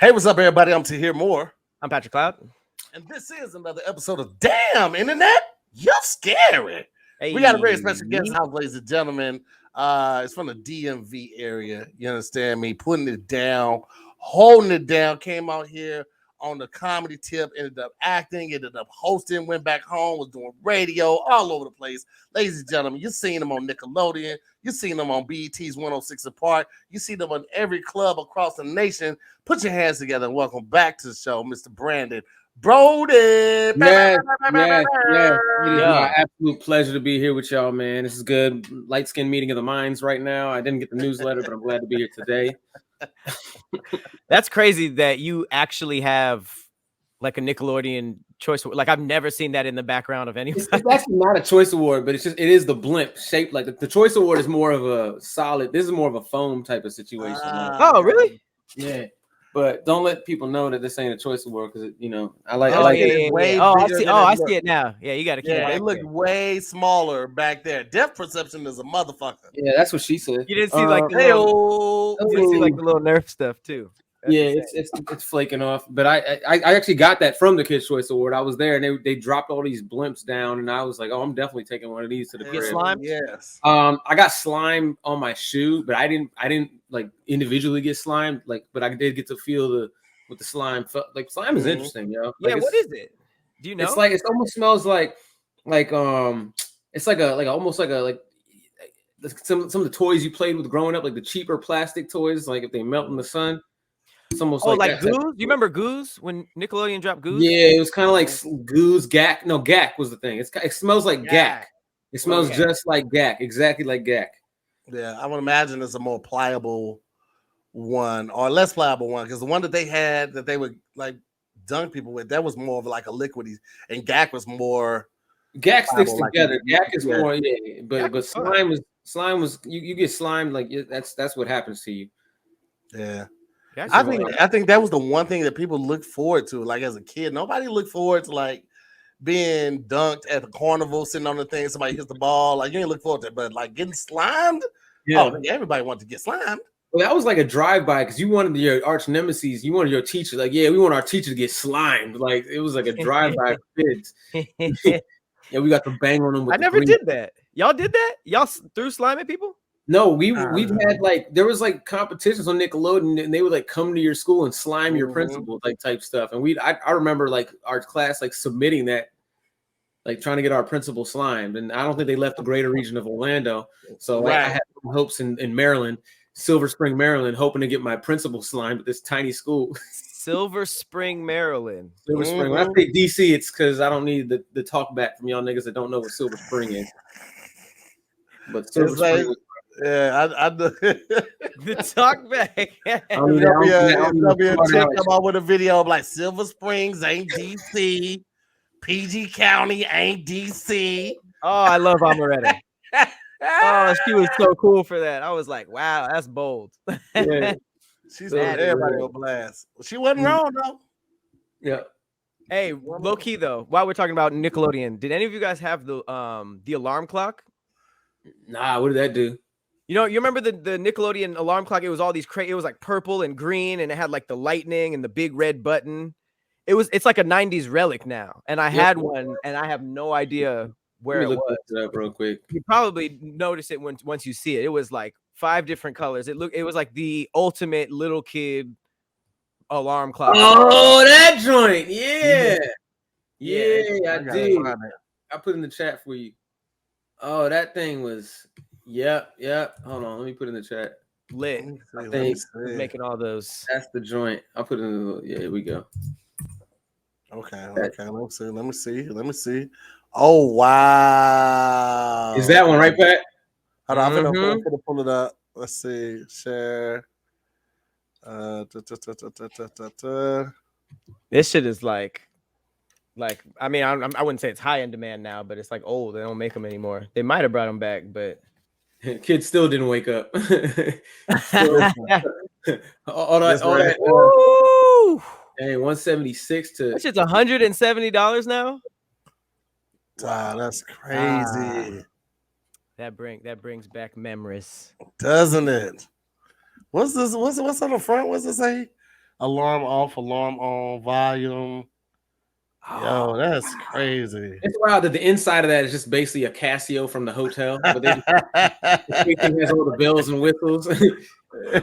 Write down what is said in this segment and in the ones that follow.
Hey, what's up, everybody? I'm Tahir Moore. I'm Patrick Cloud. And this is another episode of Damn Internet, You're Scary. Hey. We got a very special guest house, ladies and gentlemen. It's from the DMV area. You understand me? Putting it down, holding it down, came out here on the comedy tip, ended up acting, ended up hosting, went back home, was doing radio all over the place. Ladies and gentlemen, you've seen them on Nickelodeon. You've seen them on BET's 106 Apart. You see them on every club across the nation. Put your hands together and welcome back to the show, Mr. Brandon Broady. Yes. It is my absolute pleasure to be here with y'all, man. This is good. Light skin meeting of the minds right now. I didn't get the newsletter, but I'm glad to be here today. That's crazy that you actually have like a Nickelodeon choice. Like I've never seen that in the background of anyone. It's actually not a choice award, but it is the blimp shaped like the choice award is more of a solid. This is more of a foam type of situation. Oh, really? Yeah. But don't let people know that this ain't a choice award because I see it now. Yeah, you got to keep it. They look way smaller back there. Depth perception is a motherfucker. Yeah, that's what she said. You didn't see like the little Nerf stuff too. That's it's flaking off. But I actually got that from the Kids Choice Award. I was there and they dropped all these blimps down, and I was like, oh, I'm definitely taking one of these to the crib. Slime? Yes. I got slime on my shoe, but I didn't like individually get slimed, but I did get to feel what the slime felt like. Slime is interesting, yo. Yeah, what is it? Do you know? It almost smells like it's almost like some of the toys you played with growing up, like the cheaper plastic toys, like if they melt in the sun. It's almost like Goose. Do you remember Goose when Nickelodeon dropped Goose? Yeah, it was kind of like Goose. Gak. No, Gak was the thing. It smells like Gak. It smells just like Gak, exactly like Gak. Yeah, I would imagine it's a more pliable one or less pliable one, because the one that they had that they would like dunk people with, that was more of like a liquidy, and Gak was more. Gak sticks together. Gak is more, but slime was you get slimed, like that's what happens to you. Yeah. I think that was the one thing that people looked forward to. Like as a kid, nobody looked forward to like being dunked at the carnival, sitting on the thing, somebody hits the ball. Like you didn't look forward to it, but like getting slimed. Yeah. Oh, everybody wanted to get slimed. Well, that was like a drive-by because you wanted your arch nemesis, you wanted your teacher. Like, yeah, we want our teacher to get slimed. Like it was like a drive-by kids. Yeah, we got to bang on them. I never did that. Y'all did that? Y'all threw slime at people? No, we've had there was like competitions on Nickelodeon, and they would like come to your school and slime your principal, like type stuff. And I remember like our class like submitting that, like trying to get our principal slimed. And I don't think they left the greater region of Orlando, so I had hopes in Maryland, Silver Spring, Maryland, hoping to get my principal slimed at this tiny school. Silver Spring, Maryland. Silver Spring. When I say DC, it's because I don't need the talk back from y'all niggas that don't know what Silver Spring is. But Silver Spring. Yeah, I do. The talk back. There'll be a chick come out with a video of like Silver Springs ain't DC, PG County ain't DC. Oh, I love Amaretta. Oh, she was so cool for that. I was like, wow, that's bold. Yeah. She's everybody go blast. She wasn't wrong though. Yeah. Hey, low key though, while we're talking about Nickelodeon, did any of you guys have the alarm clock? Nah, what did that do? You remember the Nickelodeon alarm clock? It was all these it was like purple and green, and it had like the lightning and the big red button. It's like a 90s relic now. And I had one, and I have no idea where it was. Look it up real quick. You probably notice it once you see it. It was like 5 different colors. It was like the ultimate little kid alarm clock. Oh, that joint. Yeah. I do. I put in the chat for you. Oh, that thing was. Yep. Hold on, let me put in the chat. Lit. I think making all those. That's the joint. I'll put it in the. Yeah, here we go. Okay. Let me see. Oh wow. Is that one right, Pat? Hold on, I'm gonna pull it up. Let's see. Share. This shit is like I mean, I wouldn't say it's high in demand now, but it's like old. They don't make them anymore. They might have brought them back, but kids still didn't wake up. all that. Hey, 176 to. That shit's $170 now. Wow, that's crazy. That brings back memories, doesn't it? What's this? What's on the front? What's it say? Alarm off, alarm on, volume. Yo, that's crazy. It's wild that the inside of that is just basically a Casio from the hotel, but they it has all the bells and whistles.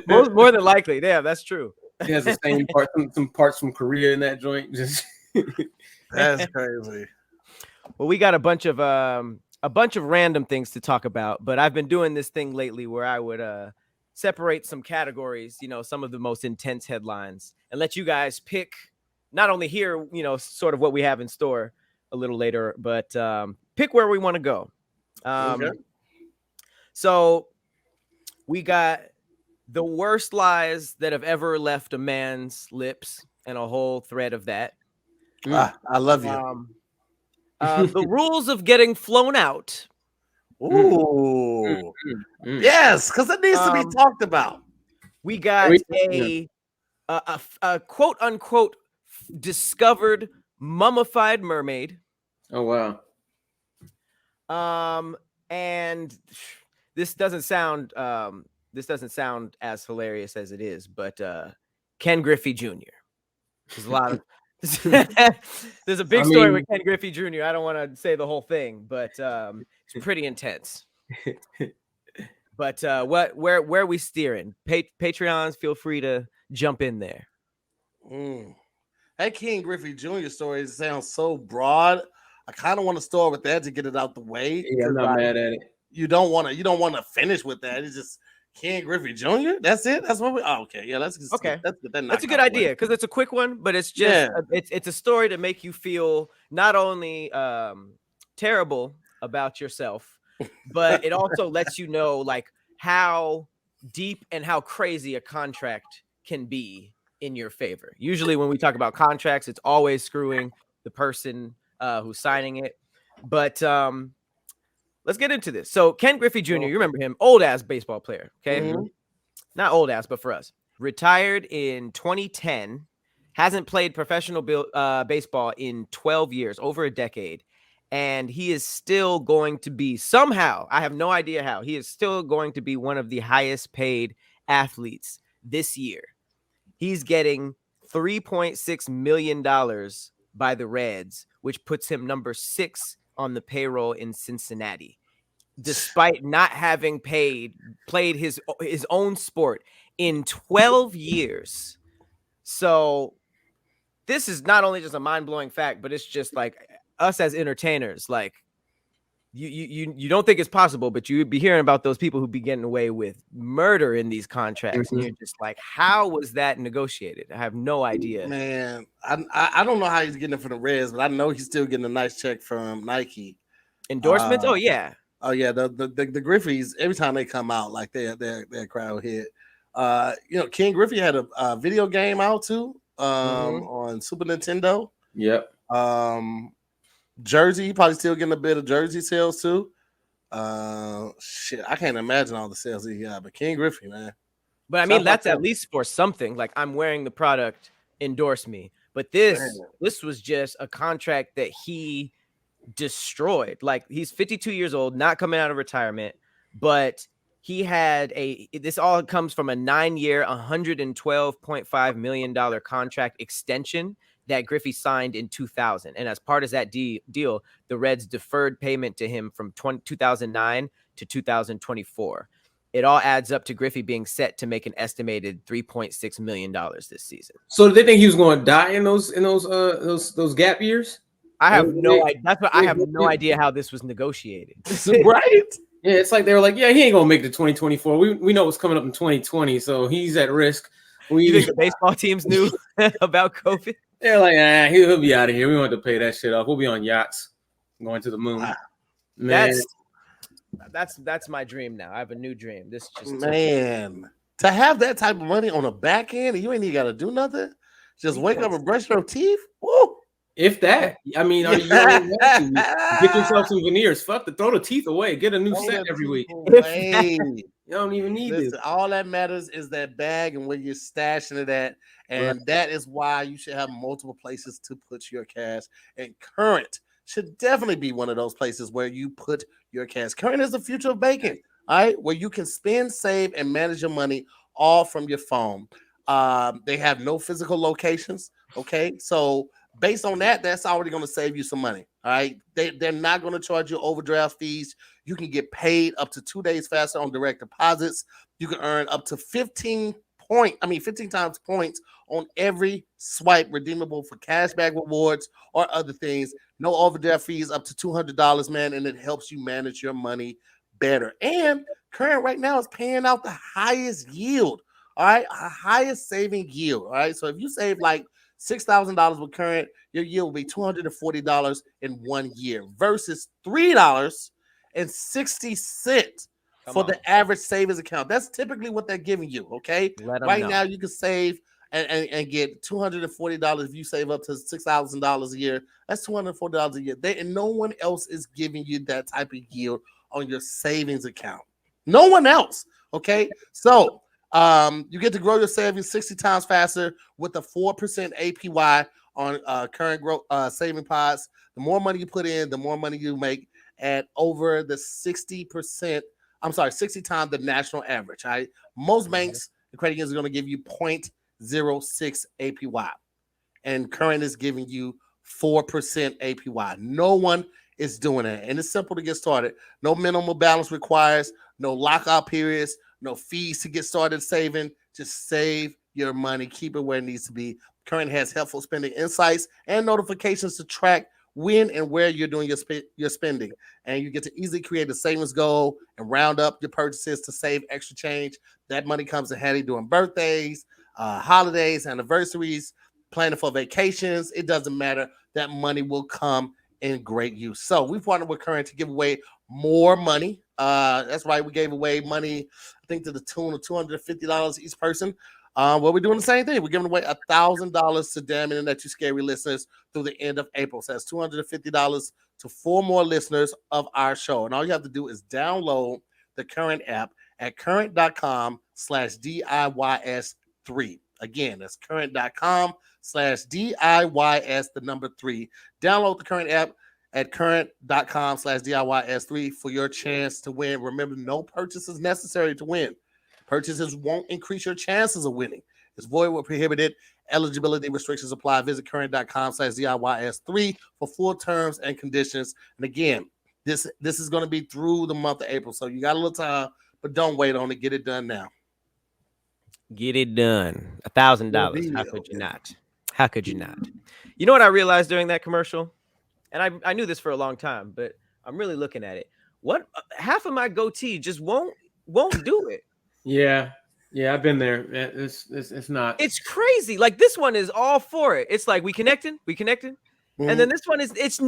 More than likely, yeah, that's true. It has the same part, some parts from Korea in that joint. Just That's crazy. Well, we got a bunch of random things to talk about, but I've been doing this thing lately where I would separate some categories, some of the most intense headlines, and let you guys pick. Not only hear, sort of what we have in store a little later, but pick where we want to go. Okay. So we got the worst lies that have ever left a man's lips and a whole thread of that. I love you. The rules of getting flown out. Ooh. Yes, because it needs to be talked about. We got a quote unquote discovered mummified mermaid. Oh wow. And this doesn't sound as hilarious as it is, but Ken Griffey Jr. There's a lot of there's a big story with Ken Griffey Jr. I don't want to say the whole thing, but it's pretty intense. But where are we steering? Patreons, feel free to jump in there. That Ken Griffey Jr. story sounds so broad. I kind of want to start with that to get it out the way. Yeah, I'm not mad at it. You don't want to finish with that. It's just Ken Griffey Jr. That's it. That's what we. Oh, okay, yeah. That's a good idea because it's a quick one, but it's just it's a story to make you feel not only terrible about yourself, but it also lets you know like how deep and how crazy a contract can be in your favor. Usually when we talk about contracts, it's always screwing the person who's signing it. But let's get into this. So Ken Griffey Jr., you remember him, old ass baseball player. Okay. Not old ass, but for us. Retired in 2010, hasn't played professional baseball in 12 years, over a decade. And he is still going to be somehow, I have no idea how, he is still going to be one of the highest paid athletes this year. He's getting $3.6 million by the Reds, which puts him number 6 on the payroll in Cincinnati, despite not having played his own sport in 12 years. So this is not only just a mind-blowing fact, but it's just like us as entertainers, like you don't think it's possible, but you'd be hearing about those people who be getting away with murder in these contracts. And you're just like, how was that negotiated? I have no idea. Man, I don't know how he's getting it for the Reds, but I know he's still getting a nice check from Nike. Endorsements? Oh yeah. The Griffies, every time they come out, like they're crowd hit. Ken Griffey had a video game out too on Super Nintendo. Yep. Jersey, probably still getting a bit of jersey sales too. Shit, I can't imagine all the sales he got, but Ken Griffey, man. But I mean, that's at least for something. Like, I'm wearing the product, endorse me. But this was just a contract that he destroyed. Like, he's 52 years old, not coming out of retirement, but he had this all comes from a 9-year, $112.5 million contract extension that Griffey signed in 2000. And as part of that deal, the Reds deferred payment to him from 2009 to 2024. It all adds up to Griffey being set to make an estimated $3.6 million this season. So did they think he was going to die in those gap years? I have no idea. That's what I have no idea how this was negotiated. Right? Yeah, it's like they were like, yeah, he ain't gonna make it to 2024. We know what's coming up in 2020, so he's at risk. You think the baseball teams knew about COVID? They're like, he'll be out of here. We want to pay that shit off. We'll be on yachts going to the moon. Wow. Man. That's my dream now. I have a new dream. This just to have that type of money on the back end, and you ain't even got to do nothing. Just wake up and brush your teeth. Woo! If that, I mean, you get yourself some veneers. Throw the teeth away. Get a new set every week. You don't even need this. All that matters is that bag and where you're stashing it at. And that is why you should have multiple places to put your cash. And Current should definitely be one of those places where you put your cash. Current is the future of banking, all right? Where you can spend, save, and manage your money all from your phone. They have no physical locations. Okay, so based on that, that's already going to save you some money. All right, they're not going to charge you overdraft fees. You can get paid up to 2 days faster on direct deposits. You can earn up to 15 times points on every swipe, redeemable for cashback rewards or other things. No overdraft fees up to $200, man, and it helps you manage your money better. And Current right now is paying out the highest yield. All right, highest saving yield. All right, so if you save like $6,000 with Current, your yield will be $240 in 1 year versus $3.60 for the average savings account. That's typically what they're giving you. Okay, right now you can save and get $240 if you save up to $6,000 a year. That's $240 a year. And no one else is giving you that type of yield on your savings account. No one else. Okay, so you get to grow your savings 60 times faster with a 4% APY on current growth saving pods. The more money you put in, the more money you make at over the 60 times the national average. Right? Most banks and credit unions are going to give you 0.06 APY, and Current is giving you 4% APY. No one is doing that, and it's simple to get started. No minimum balance requires, no lockout periods, no fees to get started saving. Just save your money, keep it where it needs to be. Current has helpful spending insights and notifications to track when and where you're doing your spending, and you get to easily create a savings goal and round up your purchases to save extra change. That money comes in handy during birthdays, holidays, anniversaries, planning for vacations. It doesn't matter. That money will come in great use. So we partnered with Current to give away more money. That's right. We gave away money, I think, to the tune of $250 each person. Well, we're doing the same thing. We're giving away $1,000 to Damn Internet You Scary listeners through the end of April. So that's $250 to 4 more listeners of our show. And all you have to do is download the Current app at current.com/DIYS3. Again, that's current.com/DIYS, the number 3. Download the Current app at current.com/DIYS3 for your chance to win. Remember, no purchase is necessary to win. Purchases won't increase your chances of winning. It's void where prohibited. Eligibility restrictions apply. Visit current.com/DIYS3 for full terms and conditions. And again, this is going to be through the month of April. So you got a little time, but don't wait on it. Get it done now. Get it done. $1,000. How could you not? How could you not? You know what I realized during that commercial? And I knew this for a long time, but I'm really looking at it. What half of my goatee just won't do it. Yeah, I've been there. It's not. It's crazy. Like this one is all for it. It's like we connected, and then this one it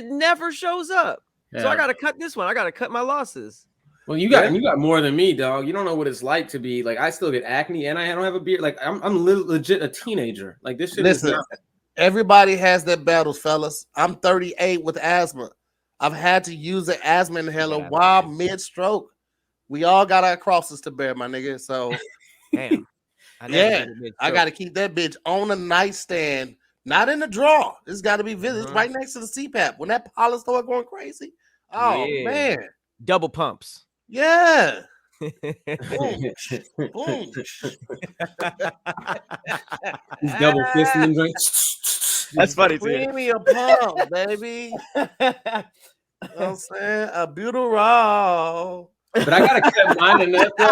never shows up. Yeah. So I gotta cut this one. I gotta cut my losses. Well, you got more than me, dog. You don't know what it's like to be like. I still get acne, and I don't have a beard. Like I'm legit a teenager. Like this shit. Listen, everybody has their battles, fellas. I'm 38 with asthma. I've had to use the asthma inhaler while mid-stroke. We all got our crosses to bear, my nigga. So, damn. I got to keep that bitch on a nightstand, not in the drawer. It's got to be visited right next to the CPAP. When that pollen started going crazy, man. Double pumps. Yeah. Boom. Boom. He's double fisting and drink. That's funny, Premium pump, baby. You know what I'm saying? A beautiful raw. But I gotta cut mine enough, bro.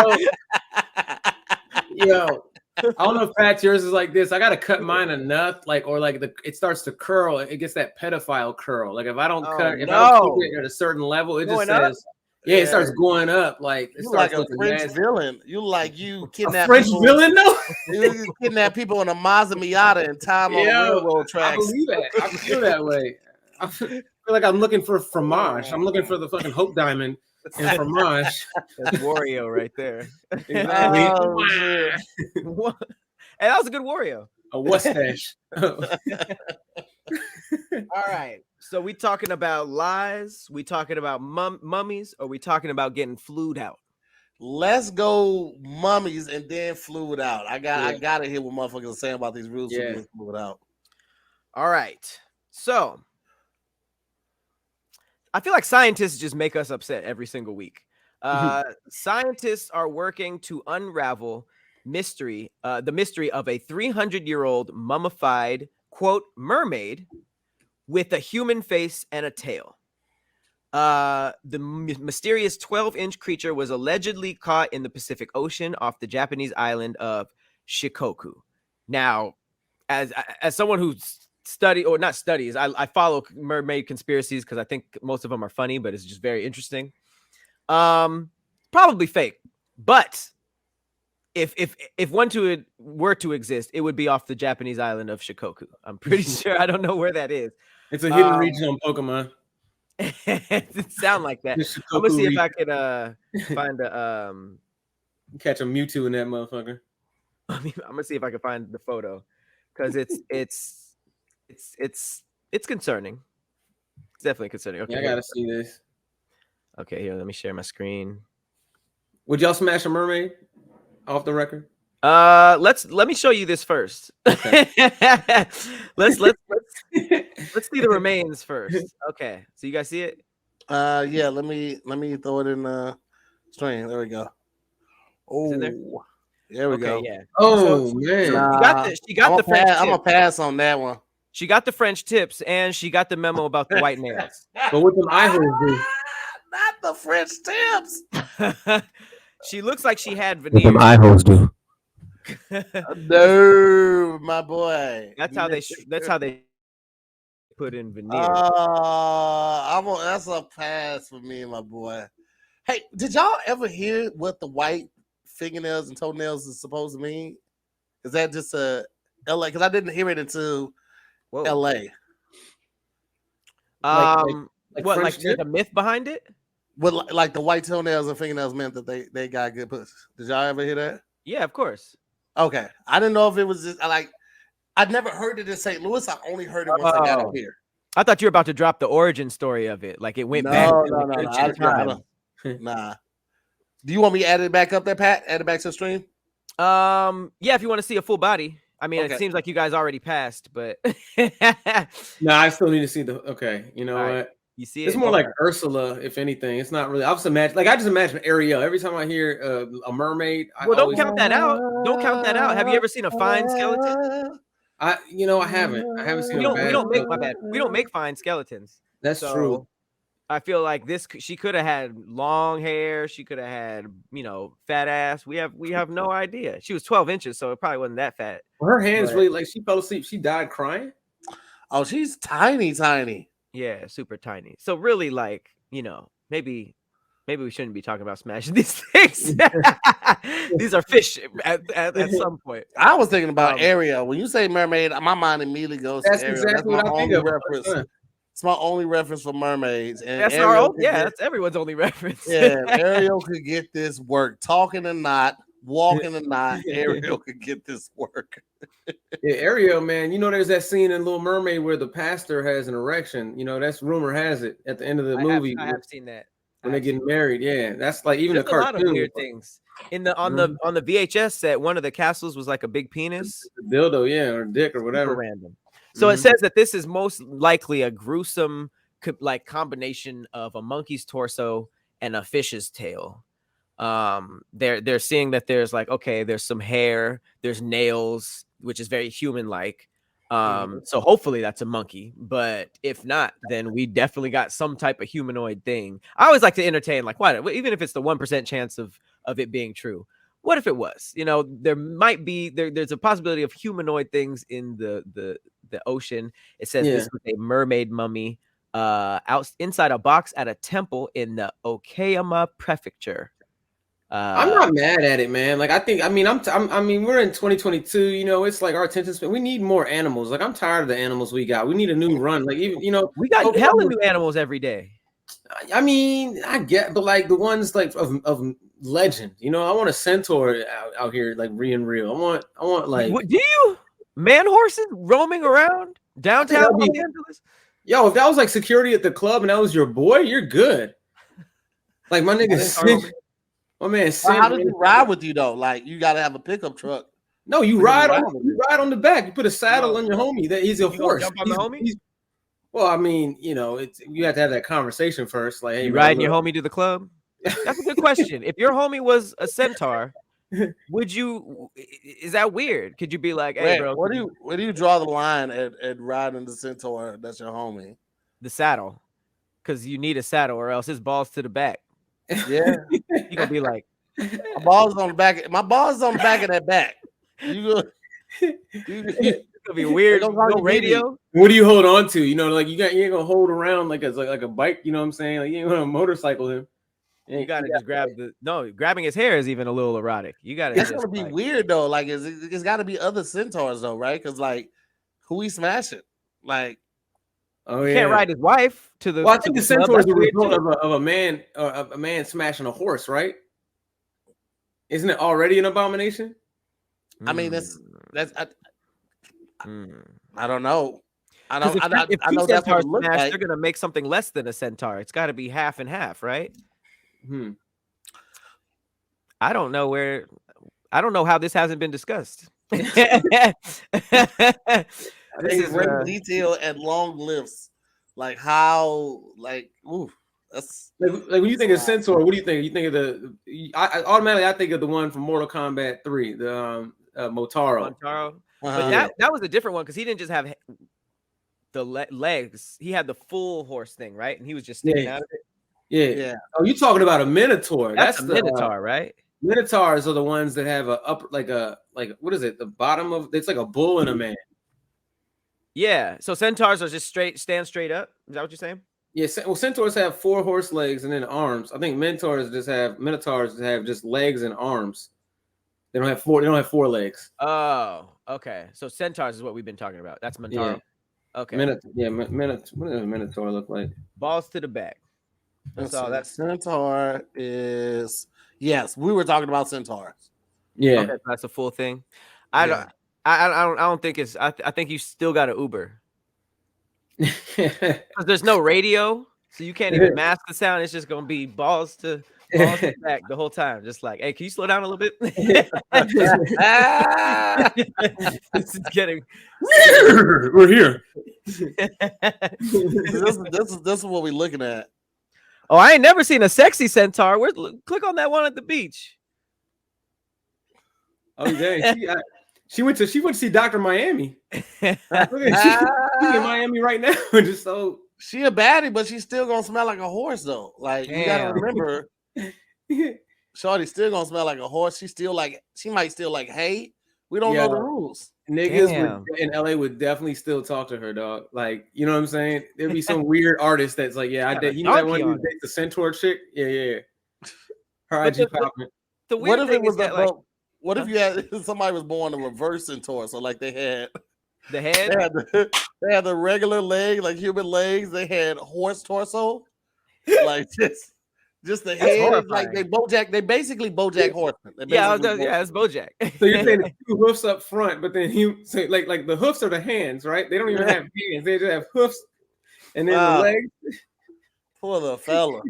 Yo, I don't know if Pat yours is like this. I gotta cut mine enough, it starts to curl. It gets that pedophile curl. Like if I don't cut, if I don't keep it at a certain level, it just says, it starts going up. Like you like a French villain. You kidnap French villain, no? You kidnap people on a Mazda Miata and time on the railroad tracks. I believe that. I feel that way. I feel like I'm looking for fromage. I'm looking for the fucking Hope Diamond. And fromage. That's Wario right there. Exactly. And that was a good Wario. A mustache. All right. So we talking about lies? We talking about mummies? Or we talking about getting flued out? Let's go mummies and then flued out. I gotta hear what motherfuckers are saying about these rules for getting flued out. All right. So I feel like scientists just make us upset every single week. Scientists are working to unravel mystery, the mystery of a 300-year-old mummified, quote, mermaid with a human face and a tail. The mysterious 12-inch creature was allegedly caught in the Pacific Ocean off the Japanese island of Shikoku. Now, as someone who I follow mermaid conspiracies because I think most of them are funny, but it's just very interesting. Probably fake, but if one were to exist, it would be off the Japanese island of Shikoku. I'm pretty sure. I don't know where that is. It's a hidden region on Pokemon. It sound like that. I'm gonna see if I could find a catch a Mewtwo in that motherfucker. I'm gonna see if I can find the photo because it's concerning. It's definitely concerning. Okay, yeah, I gotta see this. Okay, here, let me share my screen. Would y'all smash a mermaid off the record? Let me show you this first. Okay. let's see the remains first. Okay, so you guys see it? Yeah. Let me throw it in the stream. There we go. Oh, there we go. Yeah. Oh man, she got the French. I'm gonna pass on that one. She got the French tips and she got the memo about the white nails. But what them eye holes do? Not the French tips. She looks like she had veneers. What them eye holes do? No, my boy. That's how they put in veneers. That's a pass for me, my boy. Hey, did y'all ever hear what the white fingernails and toenails is supposed to mean? Is that just a LA? Because I didn't hear it until LA. Like the myth behind it? What, like the white toenails and fingernails meant that they got good pussy. Did y'all ever hear that? Yeah, of course. Okay, I didn't know if it was just like I'd never heard it in St. Louis. I only heard it once I got up here. I thought you were about to drop the origin story of it, like it went back. Nah. Do you want me to add it back up there, Pat? Add it back to the stream? Yeah, if you want to see a full body. I mean, It seems like you guys already passed, but no, I still need to see the. Okay, you know what? You see it's more like Ursula, if anything. It's not really. I just imagine Ariel. Every time I hear a mermaid, don't count that out. Don't count that out. Have you ever seen a fine skeleton? I haven't. I haven't seen. We don't make fine skeletons. That's true. I feel like she could have had long hair. She could have had, fat ass. We have no idea. She was 12 inches, so it probably wasn't that fat. Well, her hands really, like, she fell asleep. She died crying. Oh, she's tiny. Yeah, super tiny. So really, like, maybe we shouldn't be talking about smashing these things. These are fish at some point. I was thinking about Ariel. When you say mermaid, my mind immediately goes to Ariel. Exactly that's my only reference. It's my only reference for mermaids. And that's everyone's only reference. Yeah, Ariel could get this work. Talking or not, walking or not, Ariel could get this work. Yeah, Ariel, man, there's that scene in Little Mermaid where the pastor has an erection. That's rumor has it at the end of the movie. I have seen that. When they're getting married, yeah, that's like even There's a cartoon. lot of weird things on the VHS set. One of the castles was like a big penis, dildo, yeah, or dick or whatever. Super random. So it says that this is most likely a gruesome combination of a monkey's torso and a fish's tail. They're seeing that there's there's some hair, there's nails, which is very human-like. So hopefully that's a monkey, but if not, then we definitely got some type of humanoid thing. I always like to entertain, even if it's the 1% chance of it being true. What if it was? There might be there's a possibility of humanoid things in the ocean. It says this was a mermaid mummy inside a box at a temple in the Okayama prefecture. I'm not mad at it, man. Like, we're in 2022. It's like our attention span. We need more animals. Like, I'm tired of the animals we got. We need a new run. Like, even we got hella new animals every day. I get, but like the ones like of legend. I want a centaur out here, like being real. I want like. What, do you man horses roaming around downtown Los Angeles? Yo, if that was like security at the club and that was your boy, you're good. Like my nigga. Oh man, how did you ride with you though? Like you gotta have a pickup truck. No, you ride on the back. You put a saddle on your homie. That he's a horse. Jump on the homie? Well, I mean, you have to have that conversation first. Like, hey, you riding your homie to the club? That's a good question. If your homie was a centaur, Would you? Is that weird? Could you be like, hey, Wait, bro, where do you draw the line at riding the centaur? That's your homie. the saddle? Because you need a saddle, or else his balls to the back. Yeah, You gonna be like, my balls on the back. My balls on the back of that back. You go. it's gonna be weird. They gonna call No you radio. What do you hold on to? You know, like you ain't gonna hold around like a bike. You know what I'm saying? Like you ain't gonna motorcycle him. You gotta just grab grabbing his hair is even a little erotic. You gotta. It's gonna be weird though. Like it's got to be other centaurs though, right? Because like who we smashing? Like Oh you yeah, can't ride his wife to the. well, I think the club. centaur is That's the weird, result too. of a man or a man smashing a horse, right? Isn't it already an abomination? I mean, that's I don't know. I don't. If I two know that's what centaurs it looks smash, like. they're gonna make something less than a centaur. It's got to be half and half, right? I don't know where. I don't know how this hasn't been discussed. This is great detail and long lifts. Like how, like, ooh, that's like when you think of centaur, what do you think? You think of I automatically I think of the one from Mortal Kombat 3, the Motaro. But that was a different one because he didn't just have the legs; he had the full horse thing, right? And he was just sticking out of it. Yeah. Oh, you talking about a minotaur? That's a minotaur, right? Minotaurs are the ones that have like what is it? The bottom of it's like a bull and a man. Yeah. So centaurs are just stand straight up. Is that what you're saying? Yeah. Well, centaurs have 4 horse legs and then arms. I think minotaurs have just legs and arms. They don't have 4. They don't have 4 legs. Oh, okay. So centaurs is what we've been talking about. That's Minotaur. Yeah. Okay. What does a minotaur look like? Balls to the back. That's all. That centaur is. Yes, we were talking about centaurs. Yeah, okay, that's a full thing. I don't think it's. I think you still got an Uber because there's no radio, so you can't even mask the sound. It's just gonna be balls to the back the whole time. Just like, hey, can you slow down a little bit? This is getting. We're here. This is what we're looking at. Oh, I ain't never seen a sexy centaur. Click on that one at the beach. Oh, dang. She went to see Dr. Miami. She's in Miami right now. Just so she a baddie, but she's still gonna smell like a horse though. Like you gotta remember, Shorty's still gonna smell like a horse. She might still like hay. We don't know the rules. Niggas in LA would definitely still talk to her, dog. Like, you know what I'm saying? There'd be some weird artist that's like, yeah, I did. You know that one who dates the centaur chick? Yeah. Her IG popping. What if it was what if you had somebody was born a reverse centaur? So like they had the head, they had the regular leg, like human legs. They had horse torso, like just the head. Horrifying. Like they basically BoJack Horseman. It's BoJack. So you're saying the 2 hoofs up front, but then like the hoofs are the hands, right? They don't even have hands; they just have hoofs, and then the legs. Poor the fella.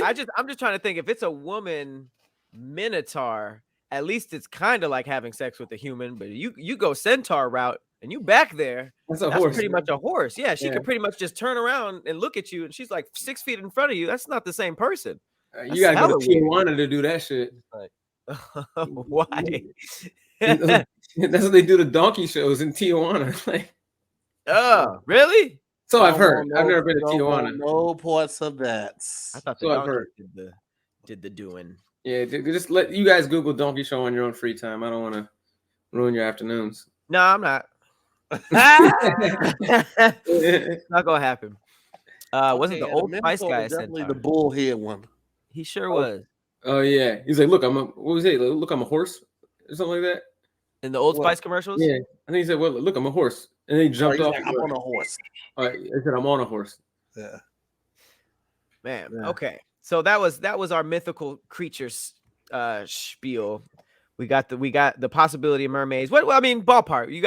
I'm just trying to think if it's a woman minotaur. At least it's kind of like having sex with a human, but you go centaur route and you back there. That's horse, pretty much a horse. Yeah, she could pretty much just turn around and look at you, and she's like 6 feet in front of you. That's not the same person. You gotta go to Tijuana to do that shit. Like, why? That's what they do the donkey shows in Tijuana. Like, really? So I've heard. I've never been to Tijuana. No parts of that. I thought the donkey did the doing. Yeah, just let you guys Google donkey show on your own free time. I don't want to ruin your afternoons. No, I'm not. It's not gonna happen. Wasn't the Old Spice guy definitely the bullhead one? He sure was. Oh yeah, he's like, look, what was it? Look, I'm a horse or something like that. In the Old Spice commercials? Yeah, I think he said, well, look, I'm a horse, and then he jumped off. Like, I'm on a horse. All right, I said I'm on a horse. Yeah, man. Yeah. Okay. So that was our mythical creatures spiel. We got the possibility of mermaids. I mean, ballpark. You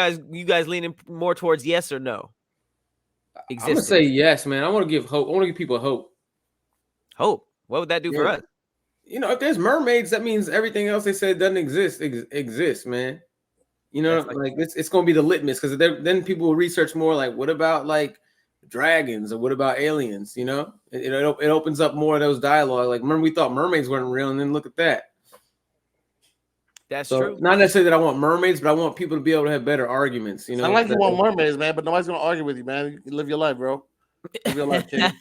guys leaning more towards yes or no? I'm gonna say yes, man. I want to give hope. I want to give people hope. Hope. What would that do for us? You know, if there's mermaids, that means everything else they said doesn't exist, man. You know, like it's gonna be the litmus because then people will research more. Like, what about like dragons or what about aliens? You know, it opens up more of those dialogue. Like, remember we thought mermaids weren't real, and then look at that. That's So true. not necessarily that I want mermaids, but I want people to be able to have better arguments. You know, I like you want mermaids, man, but nobody's gonna argue with you, man. You live your life, bro. Live your life, King.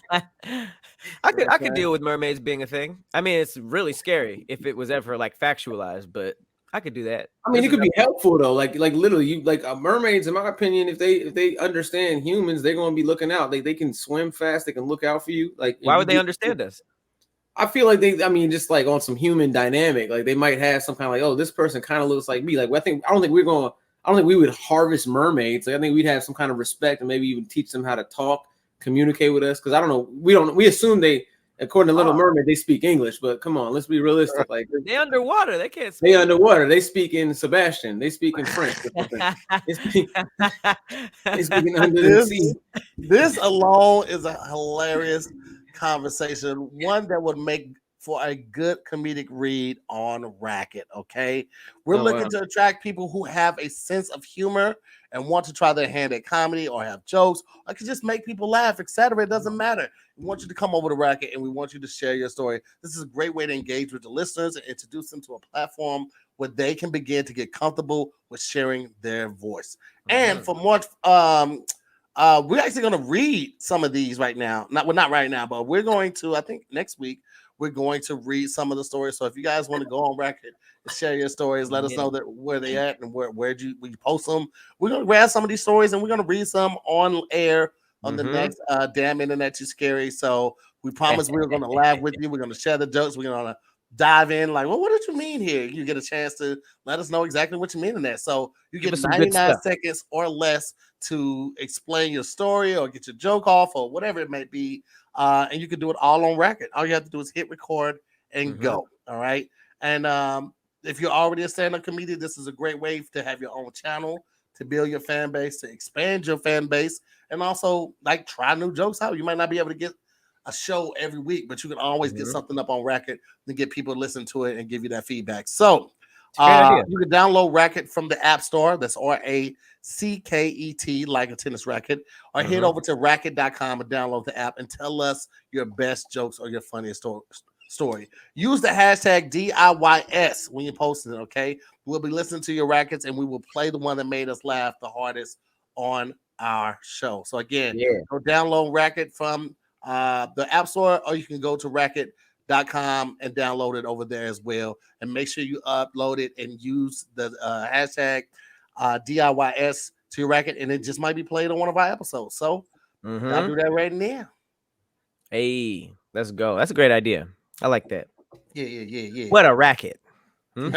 I could deal with mermaids being a thing. I mean, it's really scary if it was ever like factualized, but I could do that. I mean, it could be helpful though. Like literally, you like mermaids. In my opinion, if they understand humans, they're gonna be looking out. They can swim fast. They can look out for you. Like, why would they understand us? I feel like they. I mean, just like on some human dynamic. Like they might have some kind of like, oh, this person kind of looks like me. Like I don't think we would harvest mermaids. Like I think we'd have some kind of respect and maybe even teach them how to talk, communicate with us. Because I don't know. We assume they. According to Little Mermaid, they speak English, but come on, let's be realistic. Like they underwater, they can't speak. They underwater. They speak in Sebastian. They speak in French. They speak under the sea. This alone is a hilarious conversation, one that would make for a good comedic read on Racket. Okay, we're looking to attract people who have a sense of humor and want to try their hand at comedy or have jokes or can just make people laugh, etc. It doesn't matter. We want you to come over to Racket and we want you to share your story. This is a great way to engage with the listeners and introduce them to a platform where they can begin to get comfortable with sharing their voice. And for more, we're actually going to read some of these right now. Not right now, but we're going to, I think next week, we're going to read some of the stories. So if you guys want to go on Racket and share your stories, let us know that where they at and where you post them. We're going to grab some of these stories and we're going to read some on air on the next Damn Internet Too Scary. So we promise we're going to laugh with you. We're going to share the jokes. We're going to dive in like, well, what did you mean here? You get a chance to let us know exactly what you mean in that. So you get 99 seconds or less to explain your story or get your joke off or whatever it may be. And you can do it all on Racket. All you have to do is hit record and go. All right. And if you're already a stand-up comedian, this is a great way to have your own channel, to build your fan base, to expand your fan base, and also like try new jokes out. You might not be able to get a show every week, but you can always get something up on Racket and get people to listen to it and give you that feedback. So you can download Racket from the App Store. That's Racket, like a tennis racket, or head over to racket.com and download the app and tell us your best jokes or your funniest story. Use the hashtag DIYS when you're posting it, okay? We'll be listening to your Rackets and we will play the one that made us laugh the hardest on our show. So again, go download Racket from the App Store, or you can go to racket.com and download it over there as well. And make sure you upload it and use the hashtag DIYS to your Racket, and it just might be played on one of our episodes. So I'll do that right now. Hey, let's go. That's a great idea. I like that. Yeah. What a racket. No?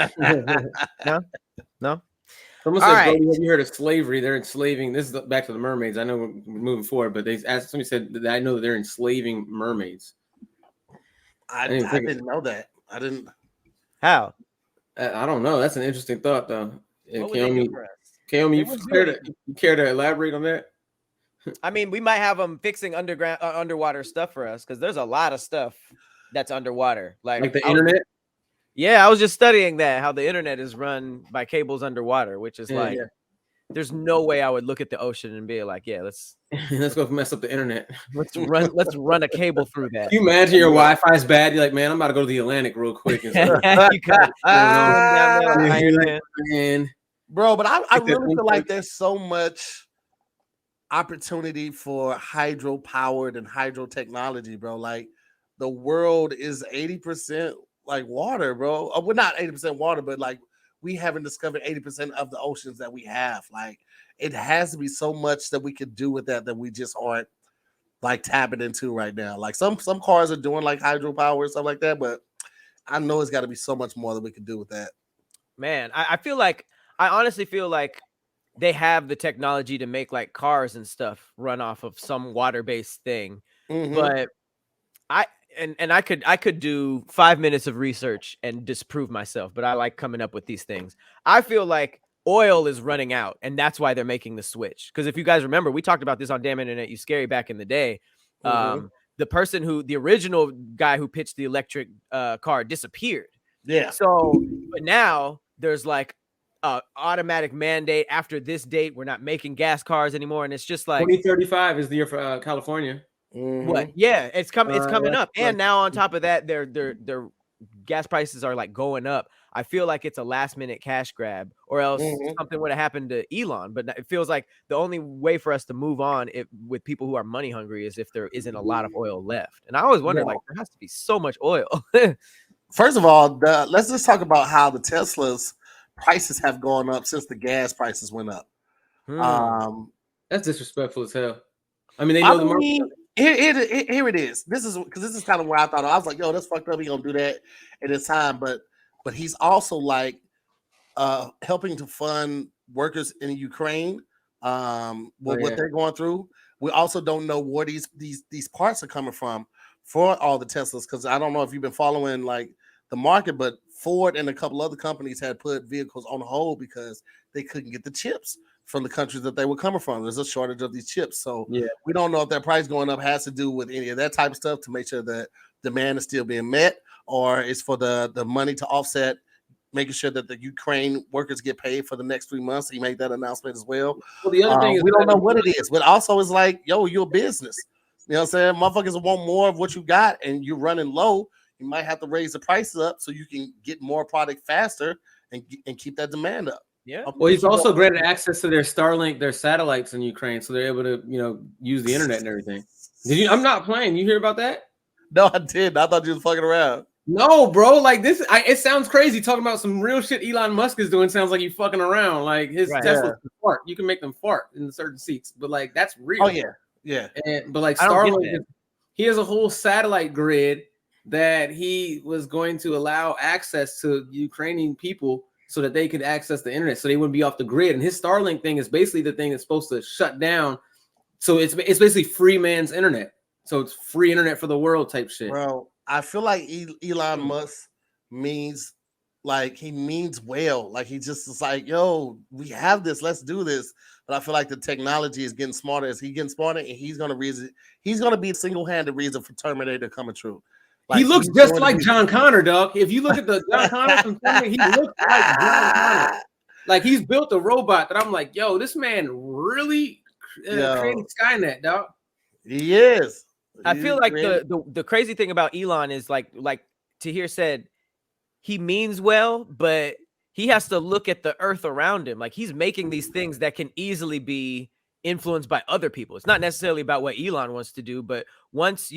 Someone said, right. Have you heard of slavery? They're enslaving. This is back to the mermaids. I know we're moving forward, but somebody said that I know that they're enslaving mermaids. I didn't know that. I didn't. How? I don't know. That's an interesting thought, though. Kaomi, you care to elaborate on that? I mean, we might have them fixing underwater stuff for us because there's a lot of stuff that's underwater, like the internet. Yeah, I was just studying that, how the internet is run by cables underwater, which is there's no way I would look at the ocean and be like, yeah, let's go mess up the internet. Let's run a cable through that. Can you imagine your Wi-Fi is bad? You're like, man, I'm about to go to the Atlantic real quick. Bro, but I really feel like there's so much opportunity for hydro-powered and hydro technology, bro. Like the world is 80% like water, bro. We're not 80% water, but like we haven't discovered 80% of the oceans that we have. Like it has to be so much that we could do with that we just aren't like tapping into right now. Like some cars are doing like hydropower and stuff like that, but I know it's got to be so much more that we could do with that. Man, I honestly feel like they have the technology to make like cars and stuff run off of some water-based thing, but I could do 5 minutes of research and disprove myself, but I like coming up with these things. I feel like oil is running out, and that's why they're making the switch. Because if you guys remember, we talked about this on Damn Internet You Scary back in the day. The original guy who pitched the electric car disappeared. Yeah. So, but now there's like automatic mandate after this date. We're not making gas cars anymore, and it's just like 2035 is the year for California. What? Yeah, it's coming up, and now on top of that, their gas prices are like going up. I feel like it's a last minute cash grab, or else something would have happened to Elon. But it feels like the only way for us to move on with people who are money hungry is if there isn't a lot of oil left. And I always wondered, like, there has to be so much oil. First of all, let's just talk about how the Teslas prices have gone up since the gas prices went up. That's disrespectful as hell. I mean, they know the market. Here it is. This is kind of where I thought I was like, yo, that's fucked up. He gonna do that at this time, but he's also like helping to fund workers in Ukraine what they're going through. We also don't know where these parts are coming from for all the Teslas, because I don't know if you've been following like the market, but Ford and a couple other companies had put vehicles on hold because they couldn't get the chips from the countries that they were coming from. There's a shortage of these chips. So we don't know if that price going up has to do with any of that type of stuff to make sure that demand is still being met, or it's for the money to offset making sure that the Ukraine workers get paid for the next 3 months. He made that announcement as well. Well, the other thing is we don't know what it is, but also it's like, yo, you're a business. You know what I'm saying? Motherfuckers want more of what you got and you're running low. You might have to raise the prices up so you can get more product faster and keep that demand up. Yeah. Well, he's also granted access to their Starlink, their satellites in Ukraine, so they're able to, use the internet and everything. Did you? I'm not playing. You hear about that? No, I didn't. I thought you was fucking around. No, bro. Like this, it sounds crazy talking about some real shit Elon Musk is doing. Sounds like you fucking around. Like his Tesla fart. You can make them fart in certain seats, but like that's real. Oh yeah. But like Starlink, he has a whole satellite grid that he was going to allow access to Ukrainian people so that they could access the internet, so they wouldn't be off the grid. And his Starlink thing is basically the thing that's supposed to shut down. So it's basically free man's internet. So it's free internet for the world type shit. Bro, I feel like Elon Musk means like he means well. Like he just is like, yo, we have this, let's do this. But I feel like the technology is getting smarter as he getting smarter, and he's gonna be a single-handed reason for Terminator coming true. Like, he looks just like John Connor, dog. If you look at the John Connor from Terminator, he looks like John Connor. Like he's built a robot that I'm like, yo, this man really created Skynet, dog. He is. I feel like the crazy thing about Elon is like Tahir said, he means well, but he has to look at the earth around him. Like he's making these things that can easily be influenced by other people. It's not necessarily about what Elon wants to do, but once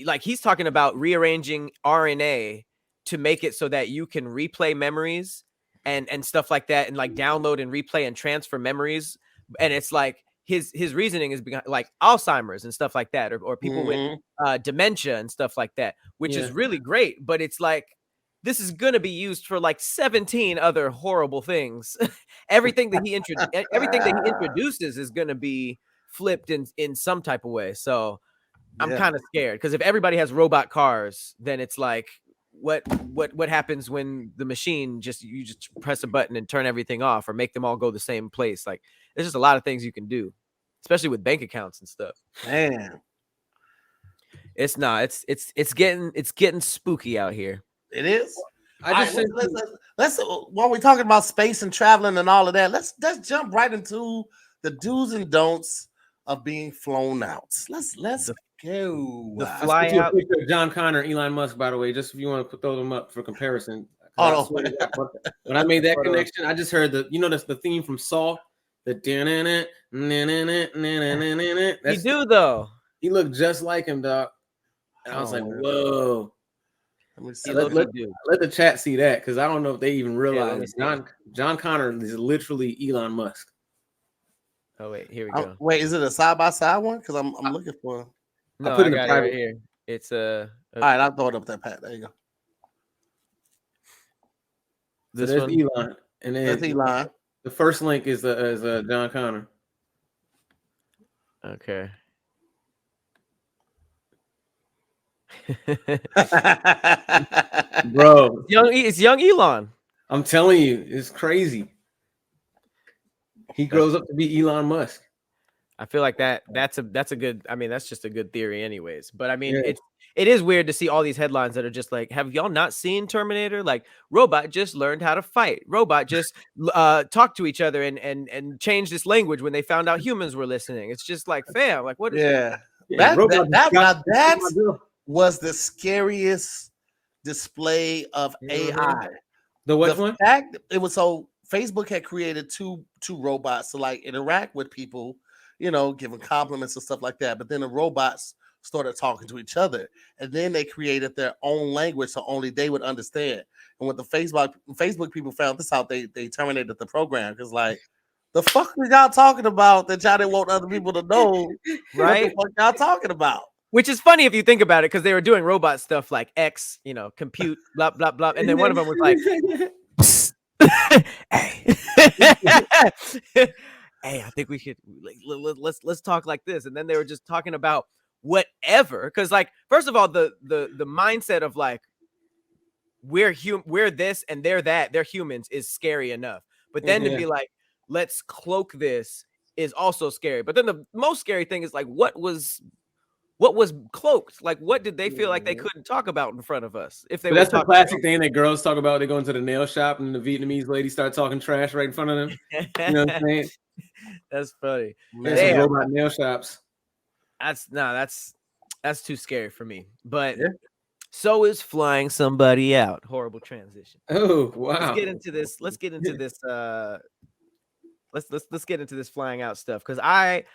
like he's talking about rearranging RNA to make it so that you can replay memories and stuff like that, and like download and replay and transfer memories. And it's like his reasoning is like Alzheimer's and stuff like that, or people with dementia and stuff like that, which is really great. But it's like, this is going to be used for like 17 other horrible things. everything that he introduces is going to be flipped in some type of way. So I'm kind of scared, because if everybody has robot cars, then it's like, what happens when the machine you just press a button and turn everything off, or make them all go the same place? Like there's just a lot of things you can do, especially with bank accounts and stuff. Man, it's getting spooky out here. It is. Let's while we're talking about space and traveling and all of that, let's jump right into the do's and don'ts of being flown out. Let's go. The fly out. A picture of John Connor, Elon Musk, by the way, just if you want to throw them up for comparison. When I made that connection, I just heard that's the theme from Saw. The He do though. He looked just like him, dog. And I was like, whoa. Let the chat see that, because I don't know if they even realize John Connor is literally Elon Musk. Oh wait, here we go. Wait, is it a side by side one? Because I'm looking for. No, I put it right here. It's all right, I'll throw it up that pat. There you go. This is Elon, and then that's Elon. The first link is John Connor. Okay. Bro, it's young Elon. I'm telling you, it's crazy. He grows up to be Elon Musk. I feel like that's a good, I mean, that's just a good theory anyways. But I mean, it is weird to see all these headlines that are just like, have y'all not seen Terminator? Like, robot just learned how to fight. Robot just talked to each other and changed this language when they found out humans were listening. It's just like, fam, like what is that was the scariest display of AI. The what the one? fact it was so Facebook had created two robots to like interact with people, giving compliments and stuff like that. But then the robots started talking to each other, and then they created their own language so only they would understand. And when the Facebook people found this out, they terminated the program because like the fuck were y'all talking about that y'all didn't want other people to know Right? what the fuck y'all talking about? Which is funny if you think about it, because they were doing robot stuff like X, compute, blah blah blah, and then one of them was like, "Hey, hey, I think we should let's talk like this." And then they were just talking about whatever, because like first of all, the mindset of like we're this and they're that, they're humans is scary enough, but then to be like, let's cloak this is also scary. But then the most scary thing is like what was cloaked? Like, what did they feel like they couldn't talk about in front of us? If they that's the classic thing that girls talk about. They go into the nail shop and the Vietnamese lady start talking trash right in front of them. You know what I'm saying? That's funny. There's some robot nail shops. That's too scary for me. But so is flying somebody out. Horrible transition. Oh wow. Let's get into this. Let's get into this flying out stuff, because I've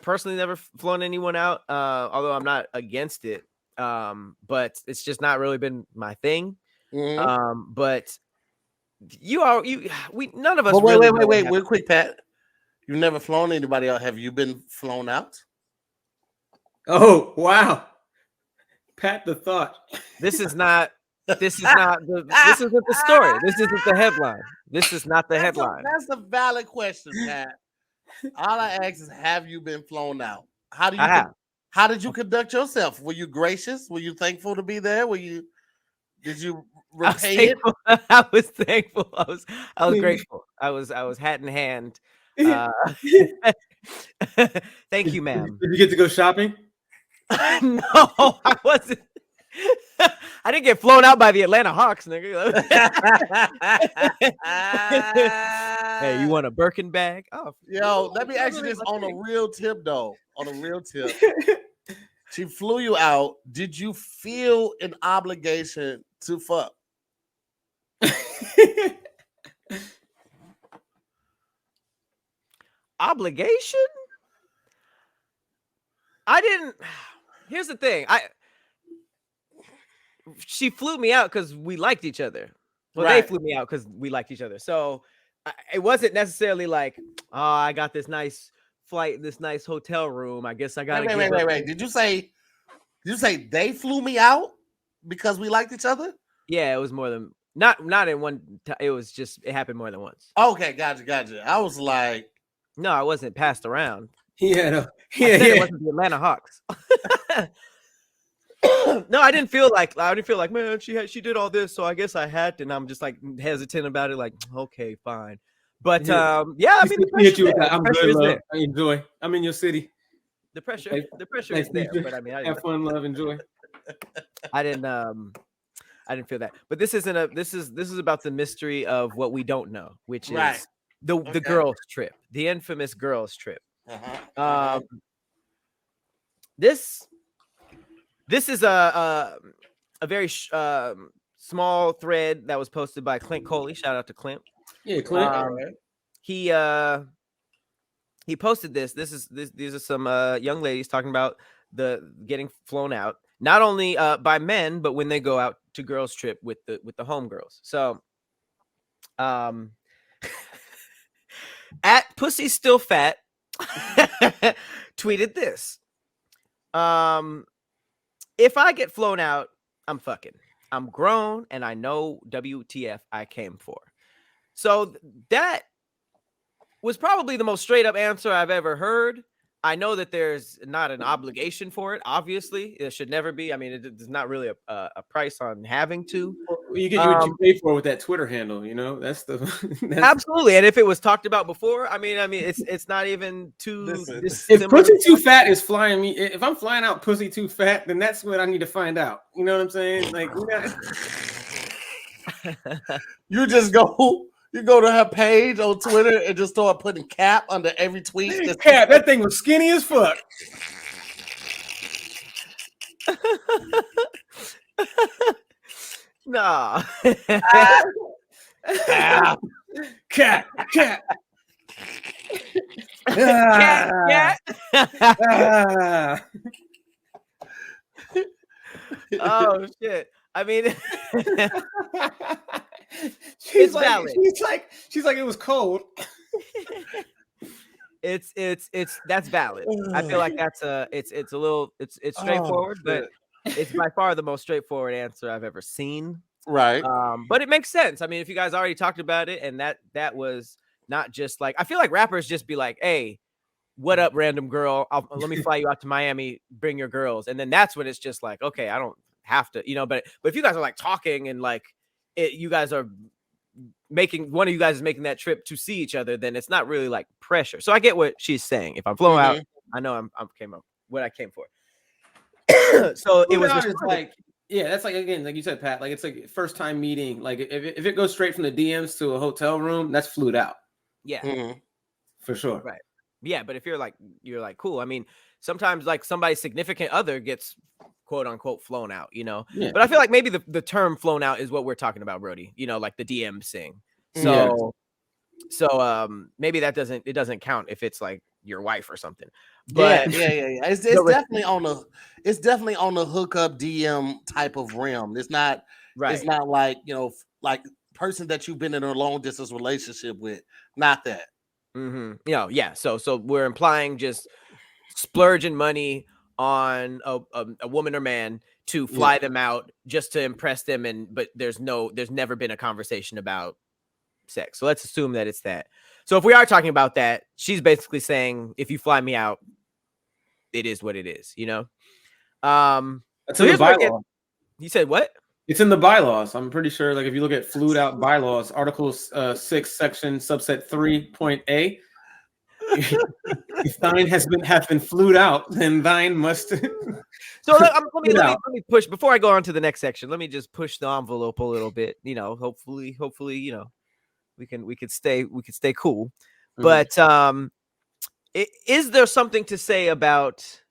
personally never flown anyone out, although I'm not against it. But it's just not really been my thing. But none of us. Well, wait, real quick, Pat. You've never flown anybody out. Have you been flown out? Oh wow, Pat the thought. This isn't the story. This isn't the headline. This is not the headline. That's a valid question, Pat. All I ask is, have you been flown out? How did you conduct yourself? Were you gracious? Were you thankful to be there? Did you repay it? I was thankful. I was grateful. I was hat in hand. Thank you, ma'am. Did you get to go shopping? No, I wasn't. I didn't get flown out by the Atlanta Hawks, nigga. Hey, you want a Birkin bag? Oh, yo, let me ask you this on a real tip, though. On a real tip, she flew you out. Did you feel an obligation to fuck? Obligation? I didn't. Here's the thing. She flew me out because we liked each other. Well, They flew me out because we liked each other. So it wasn't necessarily like, oh, I got this nice flight, this nice hotel room. I guess I got to wait. Did you say they flew me out because we liked each other? Yeah, it was more than not in one time. It happened more than once. Okay, gotcha. I was like, no, I wasn't passed around. It wasn't the Atlanta Hawks. No, I didn't feel like, man, she did all this, so I guess I had to. And I'm just like hesitant about it, like, okay, fine. But I mean, I'm good, love. I enjoy. I'm in your city. The pressure is there. But I mean, have fun, love, enjoy. I didn't feel that. But this is about the mystery of what we don't know, which is the girls' trip, the infamous girls' trip. This is a very small thread that was posted by Clint Coley. Shout out to Clint. Yeah, Clint. He posted this. These are some young ladies talking about the getting flown out, not only by men, but when they go out to girls' trip with the homegirls. So, at Pussy Still Fat tweeted this. If I get flown out, I'm fucking. I'm grown and I know WTF I came for. So that was probably the most straight up answer I've ever heard. I know that there's not an obligation for it. Obviously, it should never be. I mean, there's not really a price on having to. You get what you pay for with that Twitter handle. You know, that's absolutely. And if it was talked about before, I mean, it's not even too. If Pussy Too Fat is flying me, if I'm flying out Pussy Too Fat, then that's what I need to find out. You know what I'm saying? Like, you just go. You go to her page on Twitter and just start putting cap under every tweet. Cap, that thing was skinny as fuck. No. Cat. Cat. Oh shit. I mean, she's valid. like it was cold. It's that's valid. I feel like that's it's straightforward, but it's by far the most straightforward answer I've ever seen. Right. But it makes sense. I mean, if you guys already talked about it, and that was not just like, I feel like rappers just be like, hey, what up, random girl? Let me fly you out to Miami, bring your girls. And then that's when it's just like, okay, I don't have to, but if you guys are like talking and like you guys are one of you guys is making that trip to see each other, then it's not really like pressure. So I get what she's saying. If I'm flowing out, I know I came up what I came for. So it was just like, yeah, that's like, again, like you said, Pat, like it's like first time meeting. Like if it goes straight from the DMs to a hotel room, that's flued out. Yeah, for sure. Right. Yeah, but if you're like cool. I mean, sometimes like somebody's significant other gets quote unquote flown out, Yeah. But I feel like maybe the term flown out is what we're talking about, Broady. Like the DM thing. So maybe that doesn't count if it's like your wife or something. But yeah. It's definitely on the hookup DM type of realm. It's not right. It's not like like person that you've been in a long distance relationship with. Not that. Yeah. So we're implying just splurging money on a woman or man to fly them out just to impress them, but there's never been a conversation about sex. So let's assume that it's that. So if we are talking about that, she's basically saying, if you fly me out, it is what it is, That's in the bylaws. You said what? It's in the bylaws. I'm pretty sure, like if you look at flued out bylaws, Article 6, Section subset 3.a, if thine has been flued out, then thine must. So let me push before I go on to the next section. Let me just push the envelope a little bit. Hopefully, we can stay cool. But is there something to say about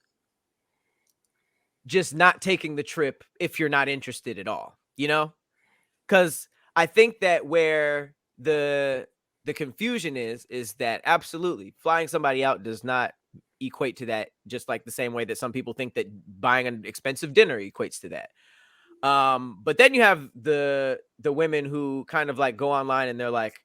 just not taking the trip if you're not interested at all? Because I think that where the confusion is that absolutely flying somebody out does not equate to that, just like the same way that some people think that buying an expensive dinner equates to that. But then you have the women who kind of like go online and they're like,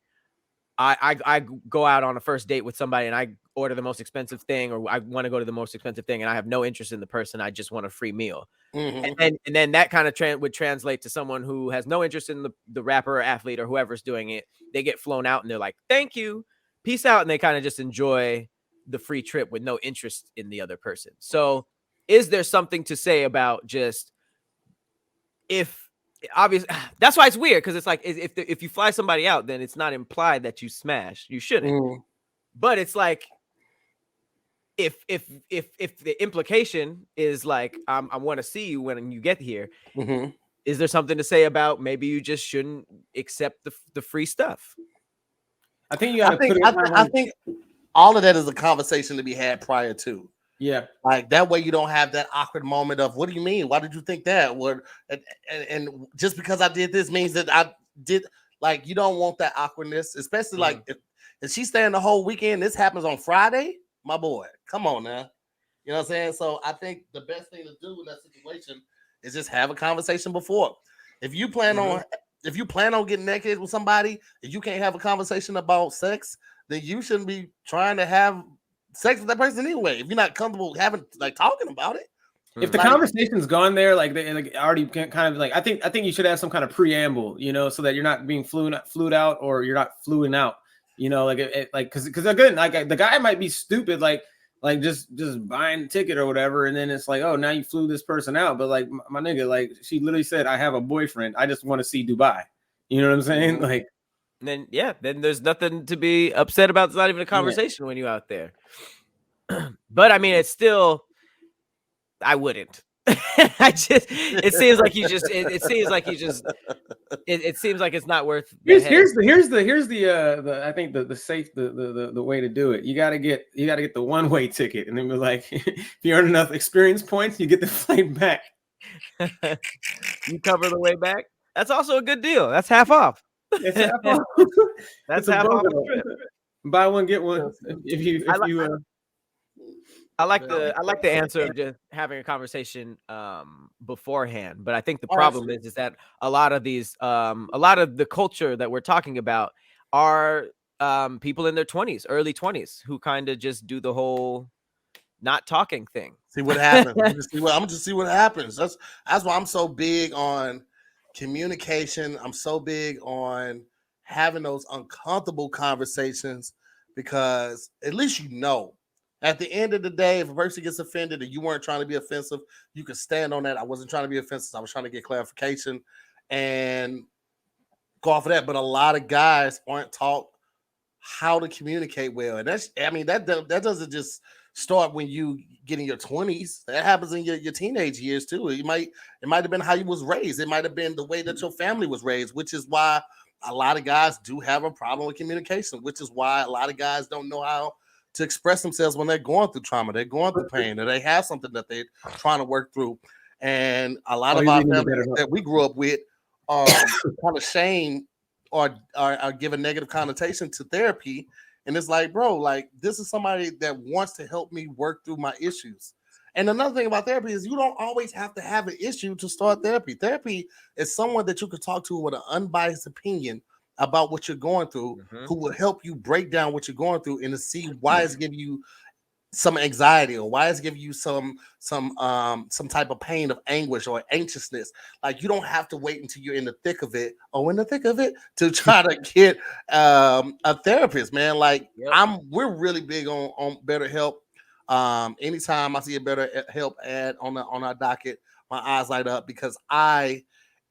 I go out on a first date with somebody and I order the most expensive thing, or I want to go to the most expensive thing, and I have no interest in the person. I just want a free meal. And then that kind of would translate to someone who has no interest in the rapper or athlete or whoever's doing it. They get flown out and they're like, thank you, peace out. And they kind of just enjoy the free trip with no interest in the other person. So is there something to say about just, if obviously that's why it's weird, because it's like if you fly somebody out, then it's not implied that you smash. You shouldn't. But it's like if the implication is like I want to see you when you get here, is there something to say about maybe you just shouldn't accept the free stuff? I think you got to put it. I think all of that is a conversation to be had prior to. Yeah, like that way you don't have that awkward moment of, what do you mean? Why did you think that? And just because I did this means that I did. Like, you don't want that awkwardness, especially like if she's staying the whole weekend. This happens on Friday, my boy. Come on now, you know what I'm saying? So I think the best thing to do in that situation is just have a conversation before. If you plan on getting naked with somebody, if you can't have a conversation about sex, then you shouldn't be trying to have sex with that person anyway. If you're not comfortable talking about it, if the conversation's gone there, like they already kind of like, I think you should have some kind of preamble, so that you're not being flued out, or you're not fluing out, because again, like the guy might be stupid, like just buying a ticket or whatever, and then it's like, oh, now you flew this person out, but like my nigga, like she literally said, I have a boyfriend, I just want to see Dubai. You know what I'm saying? Like. Then there's nothing to be upset about. It's not even a conversation when you're out there. But I mean, it's still, I wouldn't. It seems like it's not worth. Here's the I think the safe the way to do it. You gotta get the one-way ticket, and then we're like, if you earn enough experience points, you get the flight back. You cover the way back. That's also a good deal. That's half off. It's half off. That's It's a half off. BOGO. Buy one get one. I like the answer of just having a conversation beforehand, but I think the problem is that a lot of the culture that we're talking about are people in their 20s, early 20s, who kind of just do the whole not talking thing. See what happens. I'm just see what happens. That's why I'm so big on communication. I'm so big on having those uncomfortable conversations, because at least you know. At the end of the day, if a person gets offended and you weren't trying to be offensive, you can stand on that. I wasn't trying to be offensive. I was trying to get clarification and go off of that. But a lot of guys aren't taught how to communicate well. And that doesn't just start when you get in your 20s. That happens in your teenage years too. It might have been how you was raised. It might have been the way that your family was raised, which is why a lot of guys do have a problem with communication, which is why a lot of guys don't know how to express themselves when they're going through trauma, they're going through pain, or they have something that they're trying to work through. And a lot of our families that we grew up with kind of shame or give a negative connotation to therapy. And it's like, bro, like, this is somebody that wants to help me work through my issues. And another thing about therapy is you don't always have to have an issue to start therapy. Therapy is someone that you can talk to with an unbiased opinion about what you're going through, who will help you break down what you're going through and to see why it's giving you some anxiety, or why it's giving you some type of pain of anguish or anxiousness. Like, you don't have to wait until you're in the thick of it to try to get a therapist, man. Like, we're really big on BetterHelp. Anytime I see a BetterHelp ad on our docket, my eyes light up, because I